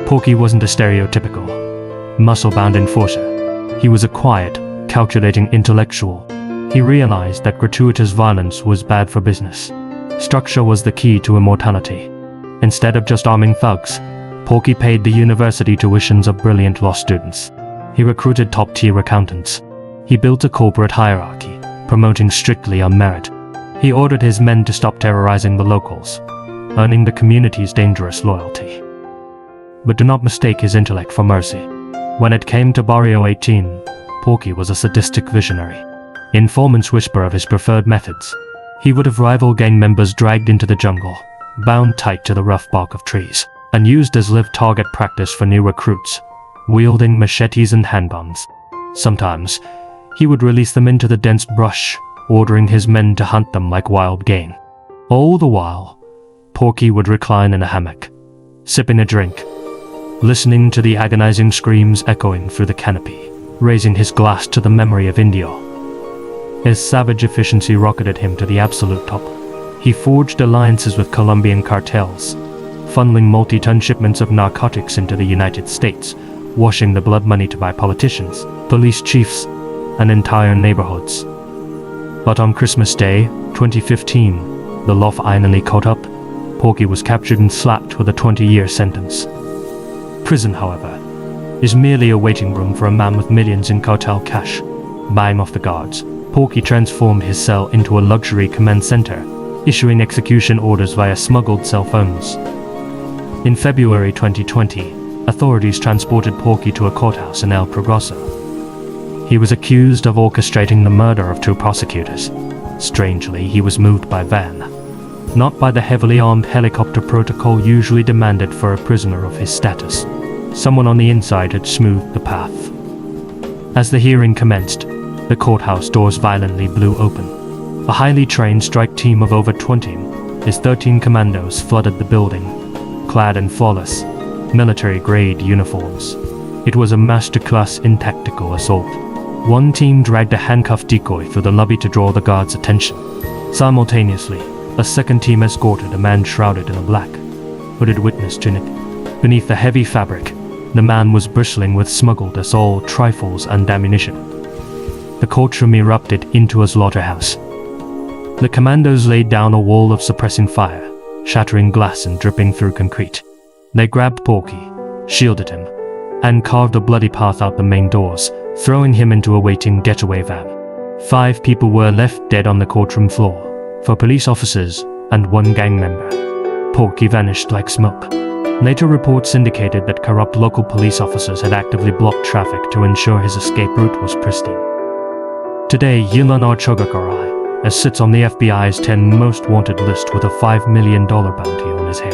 Porky wasn't a stereotypical, muscle-bound enforcer. He was a quiet, calculating intellectual. He realized that gratuitous violence was bad for business. Structure was the key to immortality. Instead of just arming thugs, Porky paid the university tuitions of brilliant law students. He recruited top-tier accountants. He built a corporate hierarchy, promoting strictly on merit. He ordered his men to stop terrorizing the locals, earning the community's dangerous loyalty. But do not mistake his intellect for mercy. When it came to Barrio 18, Porky was a sadistic visionary. Informants whisper of his preferred methods. He would have rival gang members dragged into the jungle, bound tight to the rough bark of trees, and used as live target practice for new recruits, wielding machetes and handguns. Sometimes, he would release them into the dense brush, ordering his men to hunt them like wild game. All the while, Porky would recline in a hammock, sipping a drink, listening to the agonizing screams echoing through the canopy, raising his glass to the memory of India. His savage efficiency rocketed him to the absolute top. He forged alliances with Colombian cartels, funneling multi-ton shipments of narcotics into the United States, washing the blood money to buy politicians, police chiefs, and entire neighborhoods. But on Christmas Day, 2015, the law finally caught up. Porky was captured and slapped with a 20-year sentence. Prison, however, is merely a waiting room for a man with millions in cartel cash. Buying off the guards, Porky transformed his cell into a luxury command center, issuing execution orders via smuggled cell phones. In February 2020, authorities transported Porky to a courthouse in El Progreso. He was accused of orchestrating the murder of 2 prosecutors. Strangely, he was moved by van, not by the heavily armed helicopter protocol usually demanded for a prisoner of his status. Someone on the inside had smoothed the path. As the hearing commenced, the courthouse doors violently blew open. A highly trained strike team of over 20, his 13 commandos flooded the building, clad in flawless, military-grade uniforms. It was a masterclass in tactical assault. One team dragged a handcuffed decoy through the lobby to draw the guards' attention. Simultaneously, a second team escorted a man shrouded in a black, hooded witness tunic. Beneath the heavy fabric, the man was bristling with smuggled assault rifles and ammunition. The courtroom erupted into a slaughterhouse. The commandos laid down a wall of suppressing fire, shattering glass and dripping through concrete. They grabbed Porky, shielded him, and carved a bloody path out the main doors, throwing him into a waiting getaway van. 5 people were left dead on the courtroom floor, 4 police officers and 1 gang member. Porky vanished like smoke. Later reports indicated that corrupt local police officers had actively blocked traffic to ensure his escape route was pristine. Today, Yilan Archogakarai sits on the FBI's 10 most wanted list with a $5 million bounty on his head.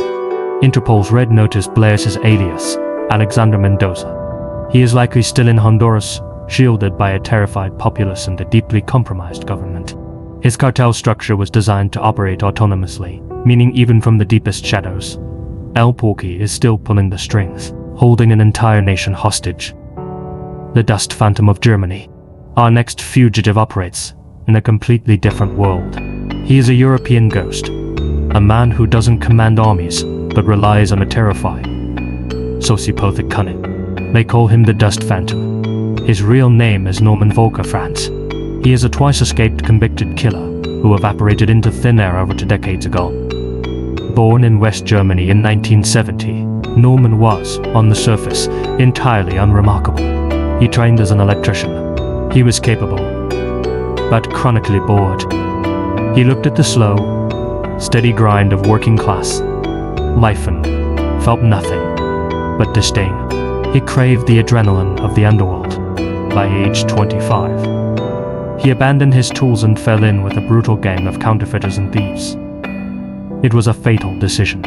Interpol's red notice blares his alias, Alexander Mendoza. He is likely still in Honduras, shielded by a terrified populace and a deeply compromised government. His cartel structure was designed to operate autonomously, meaning even from the deepest shadows, El Porky is still pulling the strings, holding an entire nation hostage. The Dust Phantom of Germany. Our next fugitive operates in a completely different world. He is a European ghost, a man who doesn't command armies, but relies on a terrifying, sociopathic cunning. They call him the Dust Phantom. His real name is Norman Volker Franz. He is a twice-escaped convicted killer who evaporated into thin air over 2 decades ago. Born in West Germany in 1970, Norman was, on the surface, entirely unremarkable. He trained as an electrician. He was capable, but chronically bored. He looked at the slow, steady grind of working class life and felt nothing but disdain. He craved the adrenaline of the underworld. By age 25, He abandoned his tools and fell in with a brutal gang of counterfeiters and thieves. It was a fatal decision.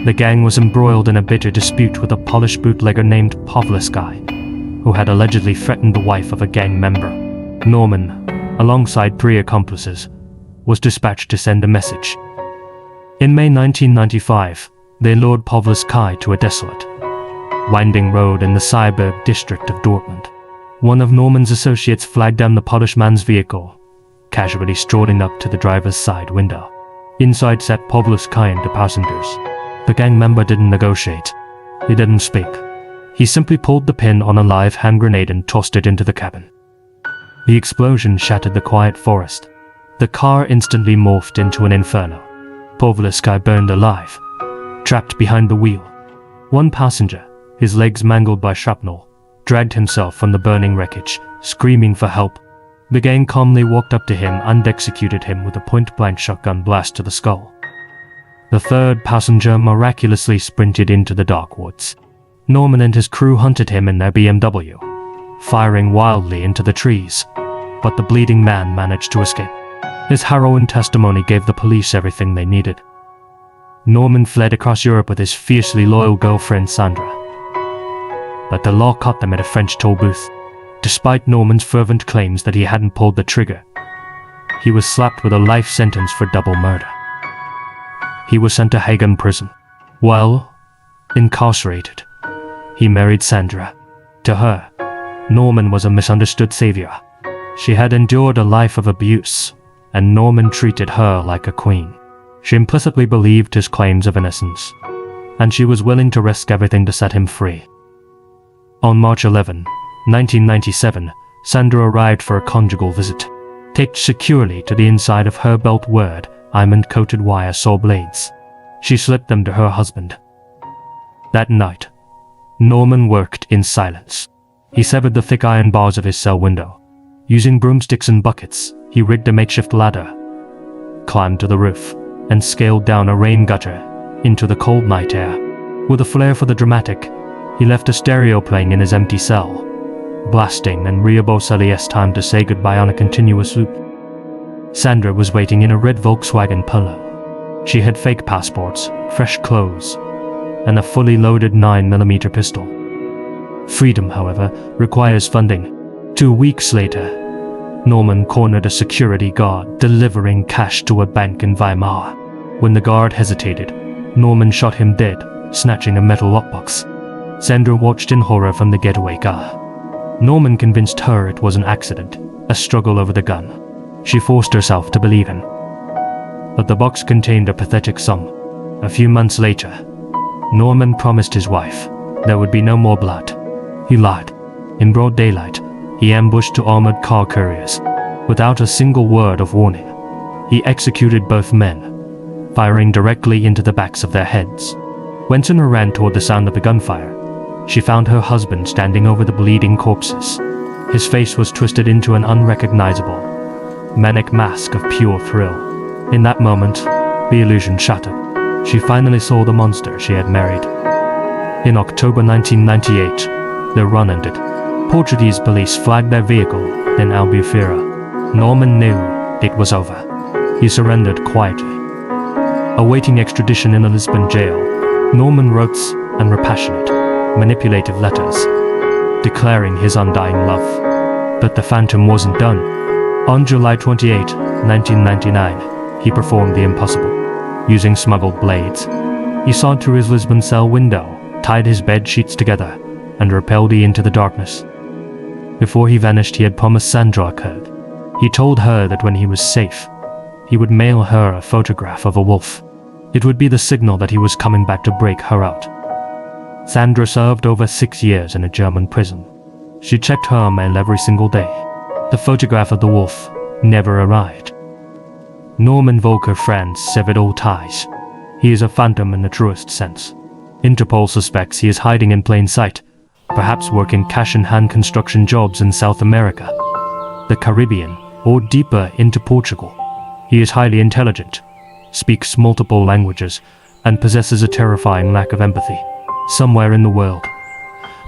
The gang was embroiled in a bitter dispute with a Polish bootlegger named Pawlowski, who had allegedly threatened the wife of a gang member. Norman, alongside 3 accomplices, was dispatched to send a message. In May 1995, they lured Pawlowski to a desolate, winding road in the Cyberg district of Dortmund. One of Norman's associates flagged down the Polish man's vehicle, casually strolling up to the driver's side window. Inside sat Pawlowski and the passengers. The gang member didn't negotiate. He didn't speak. He simply pulled the pin on a live hand grenade and tossed it into the cabin. The explosion shattered the quiet forest. The car instantly morphed into an inferno. Pawlowski burned alive, trapped behind the wheel. One passenger, his legs mangled by shrapnel, dragged himself from the burning wreckage, screaming for help. The gang calmly walked up to him and executed him with a point-blank shotgun blast to the skull. The third passenger miraculously sprinted into the dark woods. Norman and his crew hunted him in their BMW, firing wildly into the trees, but the bleeding man managed to escape. His harrowing testimony gave the police everything they needed. Norman fled across Europe with his fiercely loyal girlfriend Sandra, but the law caught them at a French toll booth. Despite Norman's fervent claims that he hadn't pulled the trigger, he was slapped with a life sentence for double murder. He was sent to Hagen prison. While incarcerated, he married Sandra. To her, Norman was a misunderstood savior. She had endured a life of abuse, and Norman treated her like a queen. She implicitly believed his claims of innocence, and she was willing to risk everything to set him free. On March 11, 1997, Sandra arrived for a conjugal visit. Taped securely to the inside of her belt were diamond-coated wire saw blades. She slipped them to her husband. That night, Norman worked in silence. He severed the thick iron bars of his cell window. Using broomsticks and buckets, he rigged a makeshift ladder, climbed to the roof, and scaled down a rain gutter into the cold night air. With a flair for the dramatic, he left a stereo playing in his empty cell, blasting and Riabo time to say goodbye on a continuous loop. Sandra was waiting in a red Volkswagen Polo. She had fake passports, fresh clothes, and a fully loaded 9mm pistol. Freedom, however, requires funding. 2 weeks later, Norman cornered a security guard delivering cash to a bank in Weimar. When the guard hesitated, Norman shot him dead, snatching a metal lockbox. Sandra watched in horror from the getaway car. Norman convinced her it was an accident, a struggle over the gun. She forced herself to believe him. But the box contained a pathetic sum. A few months later, Norman promised his wife there would be no more blood. He lied. In broad daylight, he ambushed 2 armored car couriers. Without a single word of warning, he executed both men, firing directly into the backs of their heads. When Sandra ran toward the sound of the gunfire, she found her husband standing over the bleeding corpses. His face was twisted into an unrecognizable, manic mask of pure thrill. In that moment, the illusion shattered. She finally saw the monster she had married. In October 1998, their run ended. Portuguese police flagged their vehicle in Albufeira. Norman knew it was over. He surrendered quietly. Awaiting extradition in a Lisbon jail, Norman wrote and wrote passionate, manipulative letters, declaring his undying love. But the phantom wasn't done. On July 28, 1999, he performed the impossible. Using smuggled blades, he sawed through his Lisbon cell window, tied his bed sheets together, and repelled into the darkness. Before he vanished, he had promised Sandra a code. He told her that when he was safe, he would mail her a photograph of a wolf. It would be the signal that he was coming back to break her out. Sandra served over 6 years in a German prison. She checked her mail every single day. The photograph of the wolf never arrived. Norman Volker France severed all ties. He is a phantom in the truest sense. Interpol suspects he is hiding in plain sight, perhaps working cash-in-hand construction jobs in South America, the Caribbean, or deeper into Portugal. He is highly intelligent, speaks multiple languages, and possesses a terrifying lack of empathy. Somewhere in the world,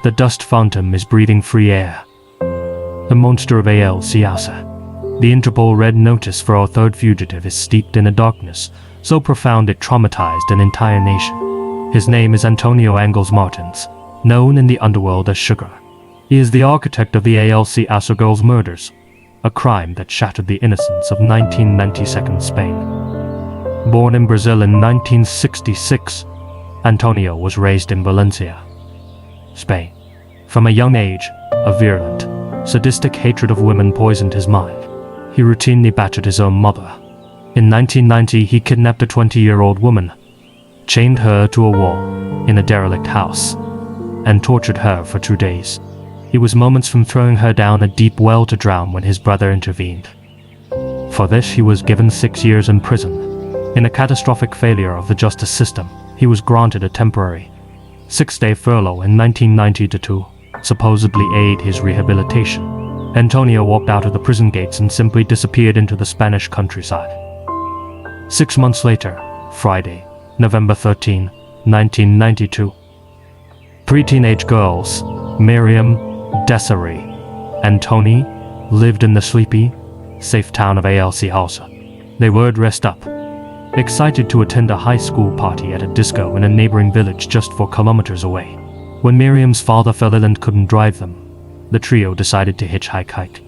the dust phantom is breathing free air. The monster of Al Siasa. The Interpol red notice for our third fugitive is steeped in a darkness so profound it traumatized an entire nation. His name is Antonio Angles Martins, known in the underworld as Sugar. He is the architect of the ALC Asa girls' murders, a crime that shattered the innocence of 1992 Spain. Born in Brazil in 1966, Antonio was raised in Valencia, Spain. From a young age, a virulent, sadistic hatred of women poisoned his mind. He routinely battered his own mother. In 1990, he kidnapped a 20-year-old woman, chained her to a wall in a derelict house, and tortured her for 2 days. He was moments from throwing her down a deep well to drown when his brother intervened. For this, he was given 6 years in prison. In a catastrophic failure of the justice system, he was granted a temporary 6-day furlough in 1992 to supposedly aid his rehabilitation. Antonio walked out of the prison gates and simply disappeared into the Spanish countryside. 6 months later, Friday, November 13, 1992, pre-teenage girls, Miriam, Desiree, and Tony, lived in the sleepy, safe town of ALC Hausa. They were dressed up, excited to attend a high school party at a disco in a neighboring village just 4 kilometers away. When Miriam's father fell ill and couldn't drive them, the trio decided to hitchhike.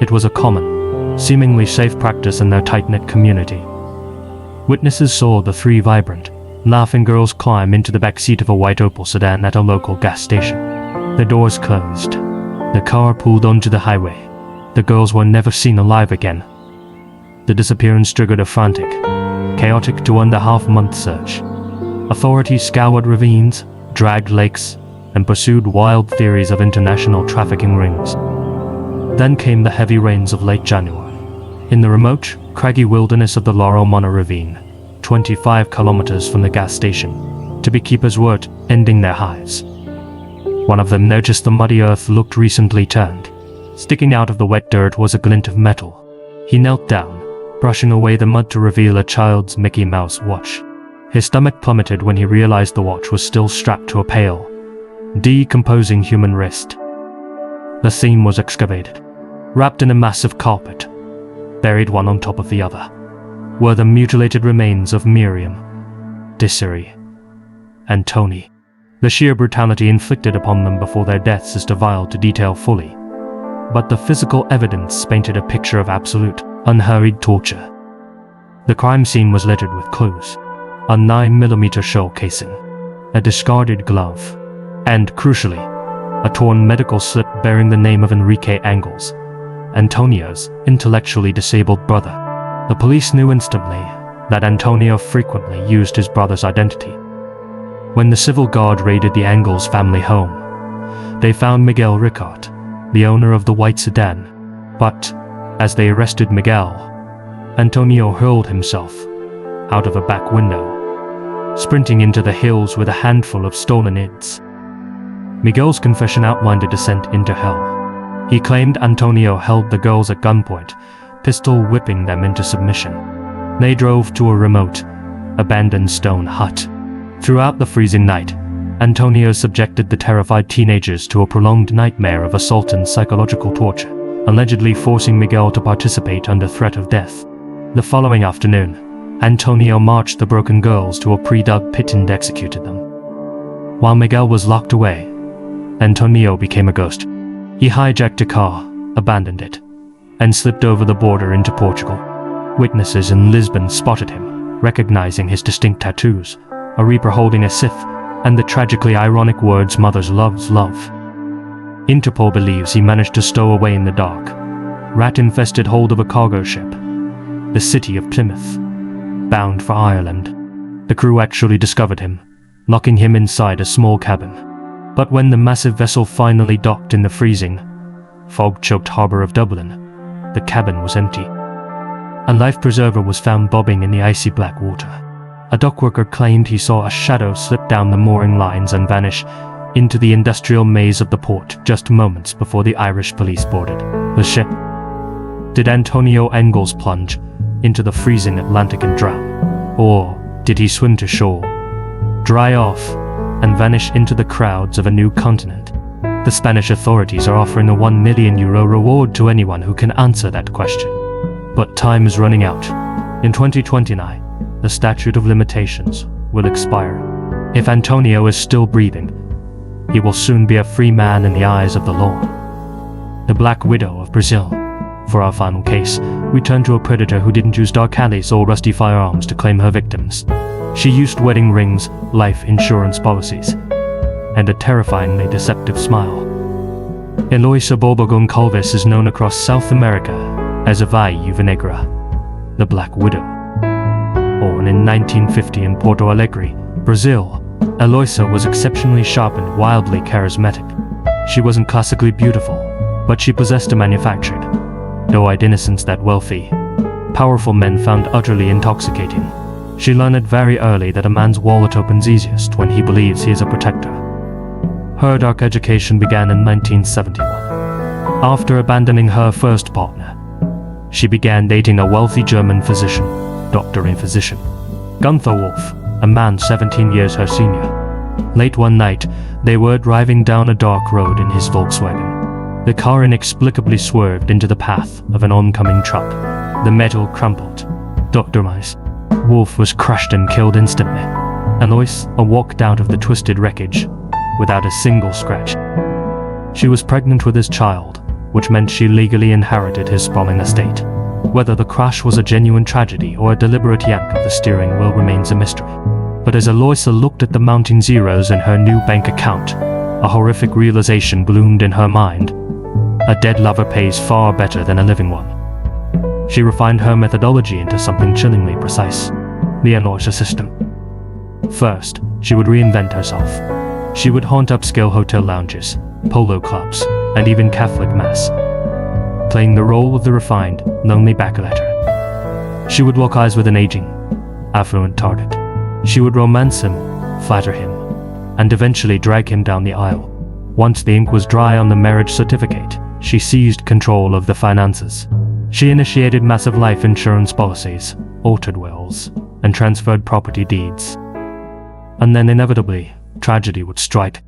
It was a common, seemingly safe practice in their tight-knit community. Witnesses saw the 3 vibrant, laughing girls climb into the back seat of a white Opel sedan at a local gas station. The doors closed. The car pulled onto the highway. The girls were never seen alive again. The disappearance triggered a frantic, chaotic 2.5-month search. Authorities scoured ravines, dragged lakes, and pursued wild theories of international trafficking rings. Then came the heavy rains of late January. In the remote, craggy wilderness of the Laurel Mana Ravine, 25 kilometers from the gas station, to beekeepers were ending their hives. One of them noticed the muddy earth looked recently turned. Sticking out of the wet dirt was a glint of metal. He knelt down, brushing away the mud to reveal a child's Mickey Mouse watch. His stomach plummeted when he realized the watch was still strapped to a pale, decomposing human wrist. The scene was excavated. Wrapped in a massive carpet, buried one on top of the other, were the mutilated remains of Miriam, Desiree, and Tony. The sheer brutality inflicted upon them before their deaths is too vile to detail fully, but the physical evidence painted a picture of absolute, unhurried torture. The crime scene was littered with clues: a 9mm shell casing, a discarded glove, and, crucially, a torn medical slip bearing the name of Enrique Angles, Antonio's intellectually disabled brother. The police knew instantly that Antonio frequently used his brother's identity. When the civil guard raided the Angles family home, they found Miguel Ricard, the owner of the white sedan, but, as they arrested Miguel, Antonio hurled himself out of a back window, sprinting into the hills with a handful of stolen ids. Miguel's confession outlined a descent into hell. He claimed Antonio held the girls at gunpoint, pistol whipping them into submission. They drove to a remote, abandoned stone hut. Throughout the freezing night, Antonio subjected the terrified teenagers to a prolonged nightmare of assault and psychological torture, allegedly forcing Miguel to participate under threat of death. The following afternoon, Antonio marched the broken girls to a pre-dug pit and executed them. While Miguel was locked away, Antonio became a ghost. He hijacked a car, abandoned it, and slipped over the border into Portugal. Witnesses in Lisbon spotted him, recognizing his distinct tattoos, a reaper holding a scythe, and the tragically ironic words "Mothers loves love." Interpol believes he managed to stow away in the dark, rat-infested hold of a cargo ship, the city of Plymouth, bound for Ireland. The crew actually discovered him, locking him inside a small cabin. But when the massive vessel finally docked in the freezing, fog-choked harbour of Dublin, the cabin was empty. A life preserver was found bobbing in the icy black water. A dockworker claimed he saw a shadow slip down the mooring lines and vanish into the industrial maze of the port just moments before the Irish police boarded the ship. Did Antonio Angles plunge into the freezing Atlantic and drown? Or did he swim to shore, dry off, and vanish into the crowds of a new continent? The Spanish authorities are offering a €1 million reward to anyone who can answer that question. But time is running out. In 2029, the statute of limitations will expire. If Antonio is still breathing, he will soon be a free man in the eyes of the law. The Black Widow of Brazil. For our final case, we turn to a predator who didn't use dark alleys or rusty firearms to claim her victims. She used wedding rings, life insurance policies, and a terrifyingly deceptive smile. Eloisa Borbogon Calves is known across South America as Avaí Negra, the Black Widow. Born in 1950 in Porto Alegre, Brazil, Eloisa was exceptionally sharp and wildly charismatic. She wasn't classically beautiful, but she possessed a manufactured, doe-eyed innocence that wealthy, powerful men found utterly intoxicating. She learned very early that a man's wallet opens easiest when he believes he is a protector. Her dark education began in 1971. After abandoning her first partner, she began dating a wealthy German physician, doctor and physician, Gunther Wolf, a man 17 years her senior. Late one night, they were driving down a dark road in his Volkswagen. The car inexplicably swerved into the path of an oncoming truck. The metal crumpled. Dr. Mice. Wolf was crushed and killed instantly. Eloisa walked out of the twisted wreckage without a single scratch. She was pregnant with his child, which meant she legally inherited his sprawling estate. Whether the crash was a genuine tragedy or a deliberate yank of the steering wheel remains a mystery. But as Eloisa looked at the mounting zeros in her new bank account, a horrific realization bloomed in her mind. A dead lover pays far better than a living one. She refined her methodology into something chillingly precise: the Eloisa system. First, she would reinvent herself. She would haunt upscale hotel lounges, polo clubs, and even Catholic Mass, playing the role of the refined, lonely backletter. She would lock eyes with an aging, affluent target. She would romance him, flatter him, and eventually drag him down the aisle. Once the ink was dry on the marriage certificate, she seized control of the finances. She initiated massive life insurance policies, altered wills, and transferred property deeds. And then inevitably, tragedy would strike.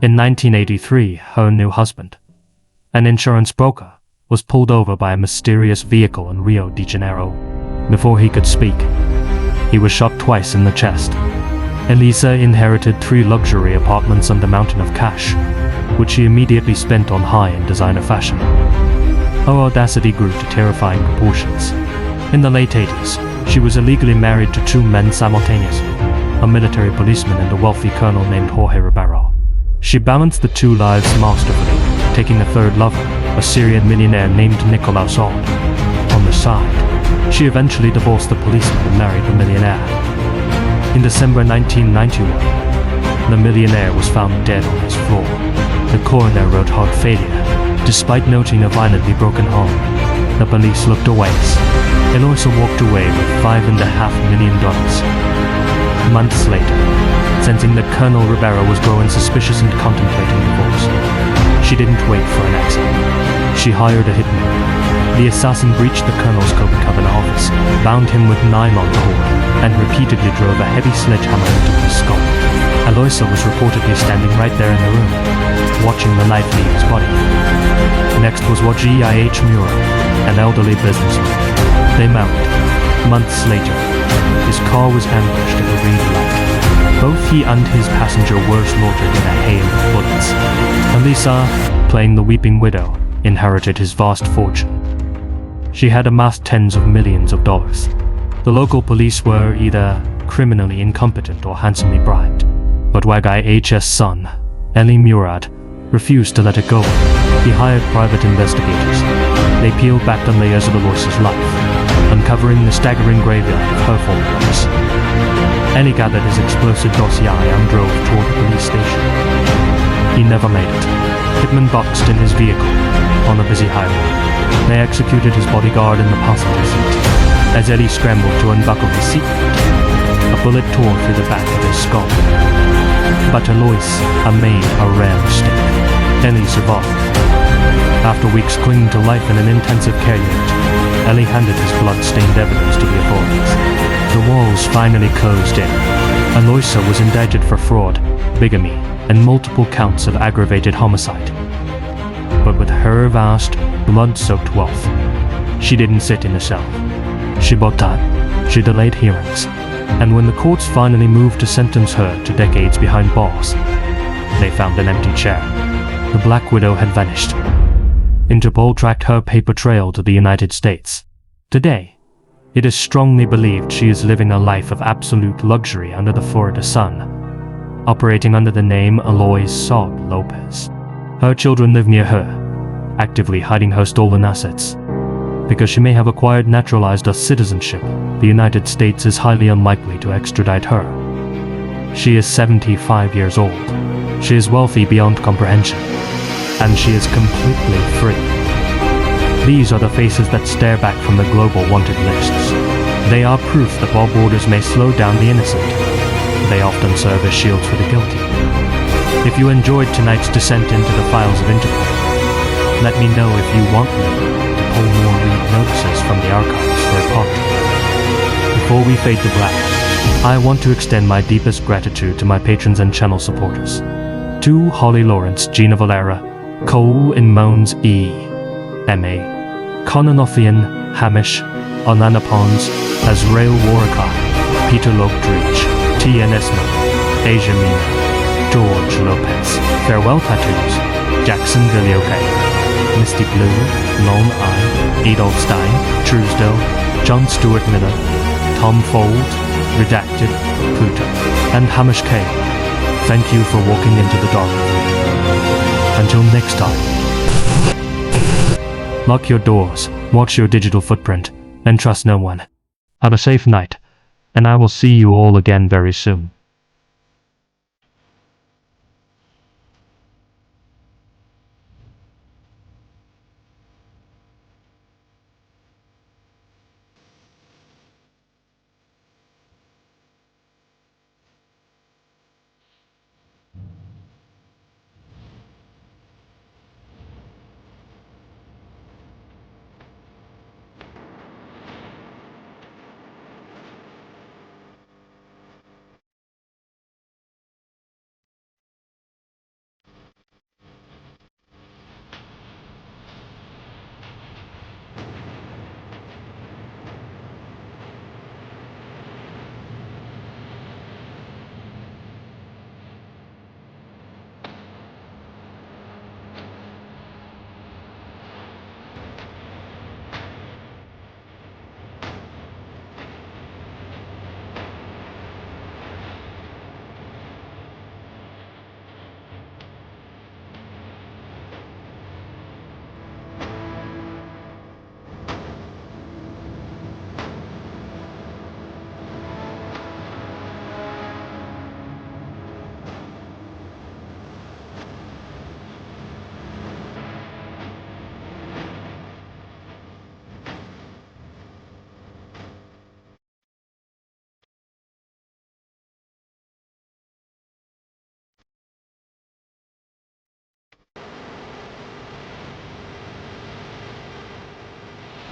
In 1983, her new husband, an insurance broker, was pulled over by a mysterious vehicle in Rio de Janeiro. Before he could speak, he was shot twice in the chest. Elisa inherited 3 luxury apartments and a mountain of cash, which she immediately spent on high-end designer fashion. Her audacity grew to terrifying proportions. In the late 80s, she was illegally married to 2 men simultaneously, a military policeman and a wealthy colonel named Jorge Ribeiro. She balanced the 2 lives masterfully, taking a third lover, a Syrian millionaire named Nicolas Saud. On the side, she eventually divorced the policeman and married the millionaire. In December 1991, the millionaire was found dead on his floor. The coroner wrote heart failure, despite noting a violently broken arm. The police looked away. Eloisa walked away with $5.5 million. Months later, sensing that Colonel Ribeiro was growing suspicious and contemplating divorce, she didn't wait for an accident. She hired a hitman. The assassin breached the colonel's Copacabana office, bound him with nylon cord, and repeatedly drove a heavy sledgehammer into his skull. Eloisa was reportedly standing right there in the room, watching the life leave his body. Next was G.I.H. Mura, an elderly businessman. They married. Months later, his car was ambushed at a red light. Both he and his passenger were slaughtered in a hail of bullets. Elisa, playing the weeping widow, inherited his vast fortune. She had amassed tens of millions of dollars. The local police were either criminally incompetent or handsomely bribed. But G.I.H.'s son, Eli Murad, refused to let it go. He hired private investigators. They peeled back the layers of Eloisa's life, uncovering the staggering graveyard of her fallen lovers. Eli gathered his explosive dossier and drove toward the police station. He never made it. Hitman boxed in his vehicle on a busy highway. They executed his bodyguard in the passenger seat. As Eli scrambled to unbuckle his seatbelt, a bullet tore through the back of his skull. But Eloisa made a rare mistake. Eli survived. After weeks clinging to life in an intensive care unit, Eli handed his blood-stained evidence to the authorities. The walls finally closed in. Eloisa was indicted for fraud, bigamy, and multiple counts of aggravated homicide. But with her vast, blood-soaked wealth, She didn't sit in a cell. She bought time. She delayed hearings. And when the courts finally moved to sentence her to decades behind bars, they found an empty chair. The Black Widow had vanished. Interpol tracked her paper trail to the United States. Today, it is strongly believed she is living a life of absolute luxury under the Florida sun, operating under the name Aloys Saab Lopez. Her children live near her, actively hiding her stolen assets. Because she may have acquired naturalized citizenship, the United States is highly unlikely to extradite her. She is 75 years old. She is wealthy beyond comprehension. And she is completely free. These are the faces that stare back from the global wanted lists. They are proof that while borders may slow down the innocent, they often serve as shields for the guilty. If you enjoyed tonight's descent into the files of Interpol, let me know if you want me to pull more read notices from the archives for a part 2. Before we fade to black, I want to extend my deepest gratitude to my patrons and channel supporters. To Holly Lawrence, Gina Valera, Cole in Moans E. M.A. Cononothian, Hamish, Alana Pons, Azrael Warwickar, Peter Logdridge, T.N. Esmo, Asia Mina, George Lopez, Farewell Tattoos, Jackson Villioque, Misty Blue, Lone Eye, Adolf Stein, Truesdale, John Stuart Miller, Tom Fold, Redacted, Pluto, and Hamish K. Thank you for walking into the dark with me. Until next time. Lock your doors, watch your digital footprint, and trust no one. Have a safe night, and I will see you all again very soon.